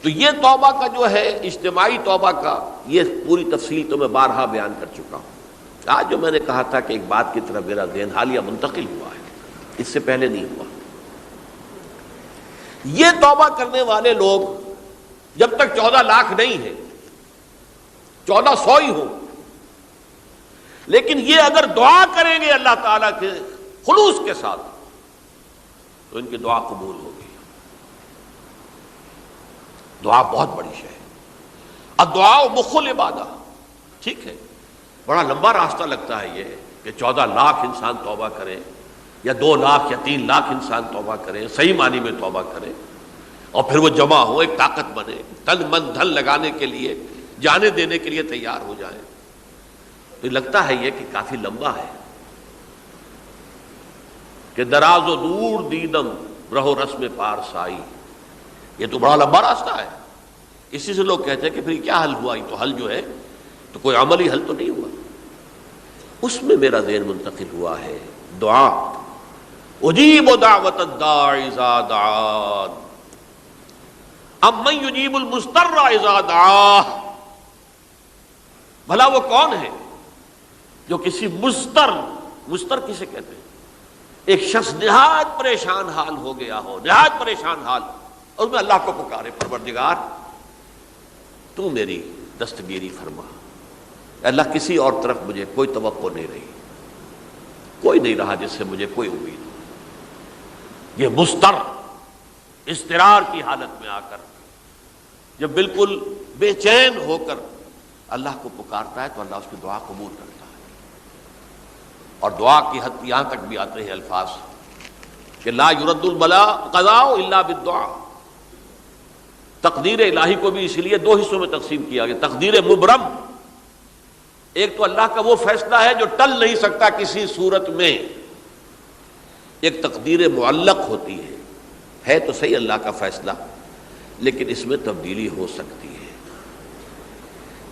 تو یہ توبہ کا جو ہے اجتماعی توبہ کا یہ پوری تفصیل تو میں بارہا بیان کر چکا ہوں۔ آج جو میں نے کہا تھا کہ ایک بات کی طرف میرا ذہن حالیہ منتقل ہوا ہے، اس سے پہلے نہیں ہوا۔ یہ توبہ کرنے والے لوگ جب تک 14 لاکھ نہیں ہیں، 1400 ہی ہوں، لیکن یہ اگر دعا کریں گے اللہ تعالیٰ کے خلوص کے ساتھ تو ان کی دعا قبول ہوگی۔ دعا بہت بڑی شے ہے۔ الدعاء مخ العبادہ، ٹھیک ہے، بڑا لمبا راستہ لگتا ہے یہ کہ 14 لاکھ انسان توبہ کرے یا 2 لاکھ یا 3 لاکھ انسان توبہ کرے، صحیح معنی میں توبہ کرے، اور پھر وہ جمع ہو، ایک طاقت بنے، تن من دھن لگانے کے لیے، جانے دینے کے لیے تیار ہو جائیں۔ تو لگتا ہے یہ کہ کافی لمبا ہے کہ دراز و دور دیدم رہو رسم پارسائی، یہ تو بڑا لمبا راستہ ہے۔ اسی سے لوگ کہتے ہیں کہ پھر کیا حل ہوا؟ یہ تو حل جو ہے تو کوئی عملی حل تو نہیں ہوا۔ اس میں میرا ذہن منتقل ہوا ہے دعا، اجیب دعوت الداعی اذا دعان امن یجیب المضطر اذا دعاہ۔ بھلا وہ کون ہے جو کسی مضطر کسے کہتے ہیں؟ ایک شخص نہایت پریشان حال ہو گیا ہو، نہایت پریشان حال، اور میں اللہ کو پکارے، پروردگار تو میری دستگیری فرما۔ اللہ کسی اور طرف مجھے کوئی توقع نہیں رہی، کوئی نہیں رہا جس سے مجھے کوئی امید ہو۔ یہ مضطر اضطرار کی حالت میں آ کر جب بالکل بے چین ہو کر اللہ کو پکارتا ہے تو اللہ اس کی دعا قبول کرتا ہے۔ اور دعا کی حد یہاں تک بھی آتے ہیں الفاظ کہ لا یرد البلاء قضاء الا بالدعاء. تقدیر الہی کو بھی اس لیے دو حصوں میں تقسیم کیا گیا. تقدیر مبرم، ایک تو اللہ کا وہ فیصلہ ہے جو ٹل نہیں سکتا کسی صورت میں. ایک تقدیر معلق ہوتی ہے تو صحیح اللہ کا فیصلہ، لیکن اس میں تبدیلی ہو سکتی ہے.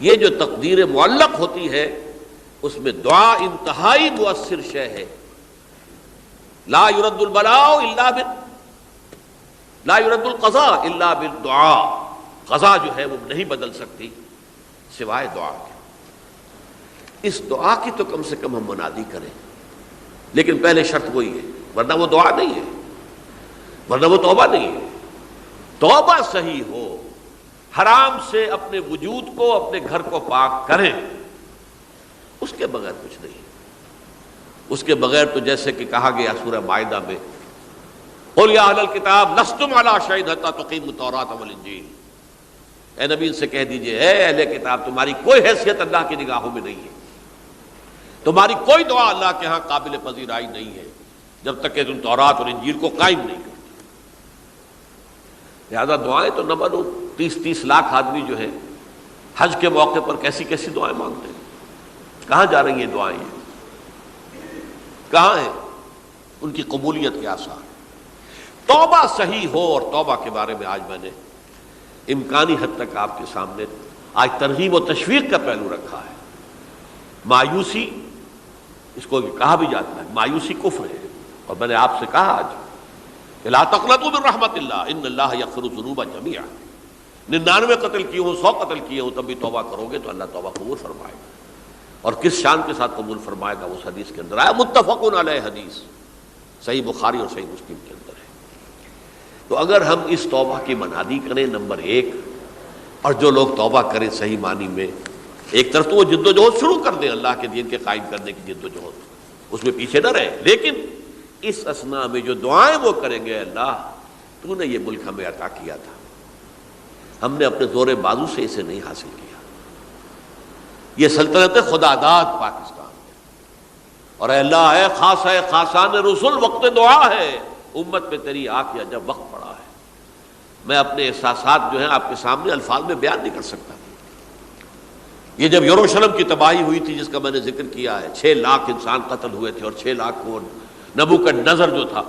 یہ جو تقدیر معلق ہوتی ہے اس میں دعا انتہائی مؤثر شے ہے. لا يرد البلاء الا لا يرد القضاء الا بالدعاء. قضا جو ہے وہ نہیں بدل سکتی سوائے دعا کے. اس دعا کی تو کم سے کم ہم منادی کریں، لیکن پہلے شرط وہی ہے، ورنہ وہ دعا نہیں ہے، ورنہ وہ توبہ نہیں ہے. توبہ صحیح ہو، حرام سے اپنے وجود کو، اپنے گھر کو پاک کریں، اس کے بغیر کچھ نہیں. اس کے بغیر تو جیسے کہ کہا گیا سورہ مائدہ میں قل یا اہل الکتاب لستم علی شیء حتی تقیموا التوراۃ والانجیل. اے نبی ان سے کہہ دیجئے اے اہل کتاب تمہاری کوئی حیثیت اللہ کی نگاہوں میں نہیں ہے، تمہاری کوئی دعا اللہ کے ہاں قابل پذیرائی نہیں ہے جب تک کہ تم تورات اور انجیل کو قائم نہیں کرتے. لہذا دعائیں تو نہ بنو. 30 لاکھ آدمی جو ہے حج کے موقع پر کیسی کیسی دعائیں مانگتے ہیں. کہاں جا رہی ہیں دعائیں؟ کہاں ہیں ان کی قبولیت کے آثار؟ توبہ صحیح ہو. اور توبہ کے بارے میں آج میں نے امکانی حد تک آپ کے سامنے آج ترغیب و تشویق کا پہلو رکھا ہے. مایوسی، اس کو کہا بھی جاتا ہے مایوسی کفر ہے. اور میں نے آپ سے کہا آج لا تقنطوا من رحمت اللہ ان اللہ یغفر الذنوب جميعا. 99 قتل کیے ہوں، 100 قتل کیے ہوں، تب بھی توبہ کرو گے تو اللہ توبہ قبول فرمائے گا. اور کس شان کے ساتھ قبول فرمائے گا اس حدیث کے اندر آیا، متفق علیہ حدیث صحیح بخاری اور صحیح مسلم کے اندر ہے. تو اگر ہم اس توبہ کی منادی کریں نمبر 1، اور جو لوگ توبہ کریں صحیح معنی میں، ایک طرف تو وہ جد و جہد شروع کر دیں اللہ کے دین کے قائم کرنے کی جد و جہد، اس میں پیچھے نہ رہیں، لیکن اس اثناء میں جو دعائیں وہ کریں گے اللہ تو نے یہ ملک ہمیں عطا کیا تھا، ہم نے اپنے زور بازو سے اسے نہیں حاصل کیا. یہ سلطنت خدا داد پاکستان ہے. اور اے اللہ اے خاص ہے خاصان رسول وقت دعا ہے، امت پہ تیری آنکھ یا جب وقت پڑا ہے. میں اپنے احساسات جو ہیں آپ کے سامنے الفاظ میں بیان نہیں کر سکتا. یہ جب یروشلم کی تباہی ہوئی تھی جس کا میں نے ذکر کیا ہے، 6 لاکھ انسان قتل ہوئے تھے اور 6 لاکھ کو نبوکدنضر جو تھا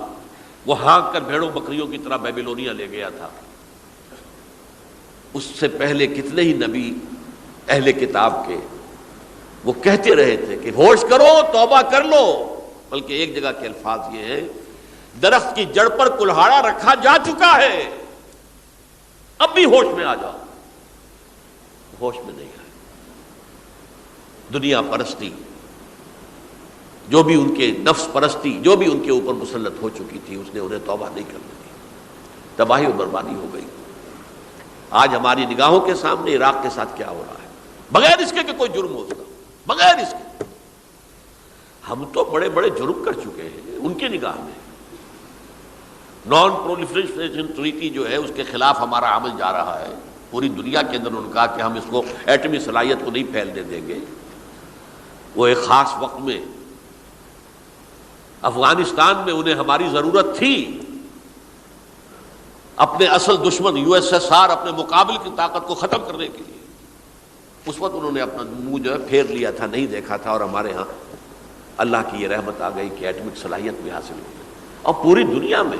وہ ہانک کر بھیڑوں بکریوں کی طرح بیبیلونیا لے گیا تھا. اس سے پہلے کتنے ہی نبی اہل کتاب کے وہ کہتے رہے تھے کہ ہوش کرو توبہ کر لو. بلکہ ایک جگہ کے الفاظ یہ ہیں درخت کی جڑ پر کلہاڑا رکھا جا چکا ہے، اب بھی ہوش میں آ جاؤ. ہوش میں نہیں آئے. دنیا پرستی جو بھی ان کے نفس پرستی جو بھی ان کے اوپر مسلط ہو چکی تھی اس نے انہیں توبہ نہیں کرنے دی. تباہی و بربادی ہو گئی. آج ہماری نگاہوں کے سامنے عراق کے ساتھ کیا ہو رہا ہے، بغیر اس کے کہ کوئی جرم ہو سکتا، بغیر اس کے. ہم تو بڑے بڑے جرم کر چکے ہیں ان کی نگاہ میں. نان پرولیفریشن ٹریٹی جو ہے اس کے خلاف ہمارا عمل جا رہا ہے پوری دنیا کے اندر. انہوں نے کہا کہ ہم اس کو ایٹمی صلاحیت کو نہیں پھیلنے دیں گے. وہ ایک خاص وقت میں افغانستان میں انہیں ہماری ضرورت تھی اپنے اصل دشمن USSR اپنے مقابل کی طاقت کو ختم کرنے کے لیے. اس وقت انہوں نے اپنا منہ جو ہے پھیر لیا تھا، نہیں دیکھا تھا. اور ہمارے ہاں اللہ کی یہ رحمت آ گئی کہ ایٹمک صلاحیت بھی حاصل ہو گئی. اور پوری دنیا میں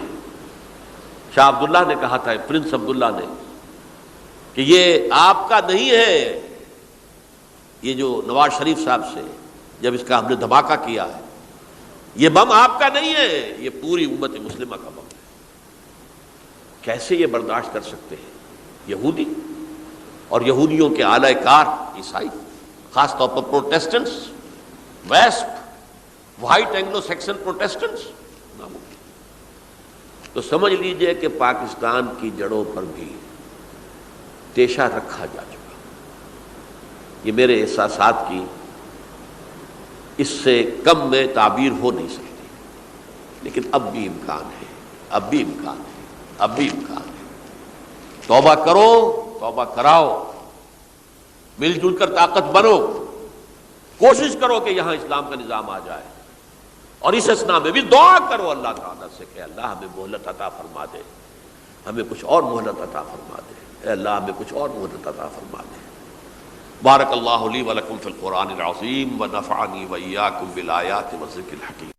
شاہ عبداللہ نے کہا تھا، پرنس عبداللہ نے، کہ یہ آپ کا نہیں ہے. یہ جو نواز شریف صاحب سے جب اس کا ہم نے دھماکہ کیا ہے، یہ بم آپ کا نہیں ہے، یہ پوری امت مسلمہ کا بم ہے. کیسے یہ برداشت کر سکتے ہیں یہودی اور یہودیوں کے اعلی کار عیسائی، خاص طور پر پروٹیسٹنٹس، ویسپ، وائٹ اینگلو سیکسن پروٹیسٹنٹس. تو سمجھ لیجئے کہ پاکستان کی جڑوں پر بھی تیشہ رکھا جا چکا. یہ میرے احساسات کی اس سے کم میں تعبیر ہو نہیں سکتی. لیکن اب بھی امکان ہے، اب بھی امکان ہے، اب بھی امکان ہے. توبہ کرو، توبہ کراؤ، مل جل کر طاقت بنو، کوشش کرو کہ یہاں اسلام کا نظام آ جائے. اور اس اسنا میں بھی دعا کرو اللہ تعالیٰ سے کہ اللہ ہمیں مہلت عطا فرما دے، ہمیں کچھ اور مہلت عطا فرما دے، اے اللہ ہمیں کچھ اور مہلت عطا فرما دے۔ بارک اللہ لی ولکم فی القرآن العظیم ونفعنی وإیاکم بالآیات والذکر الحکیم۔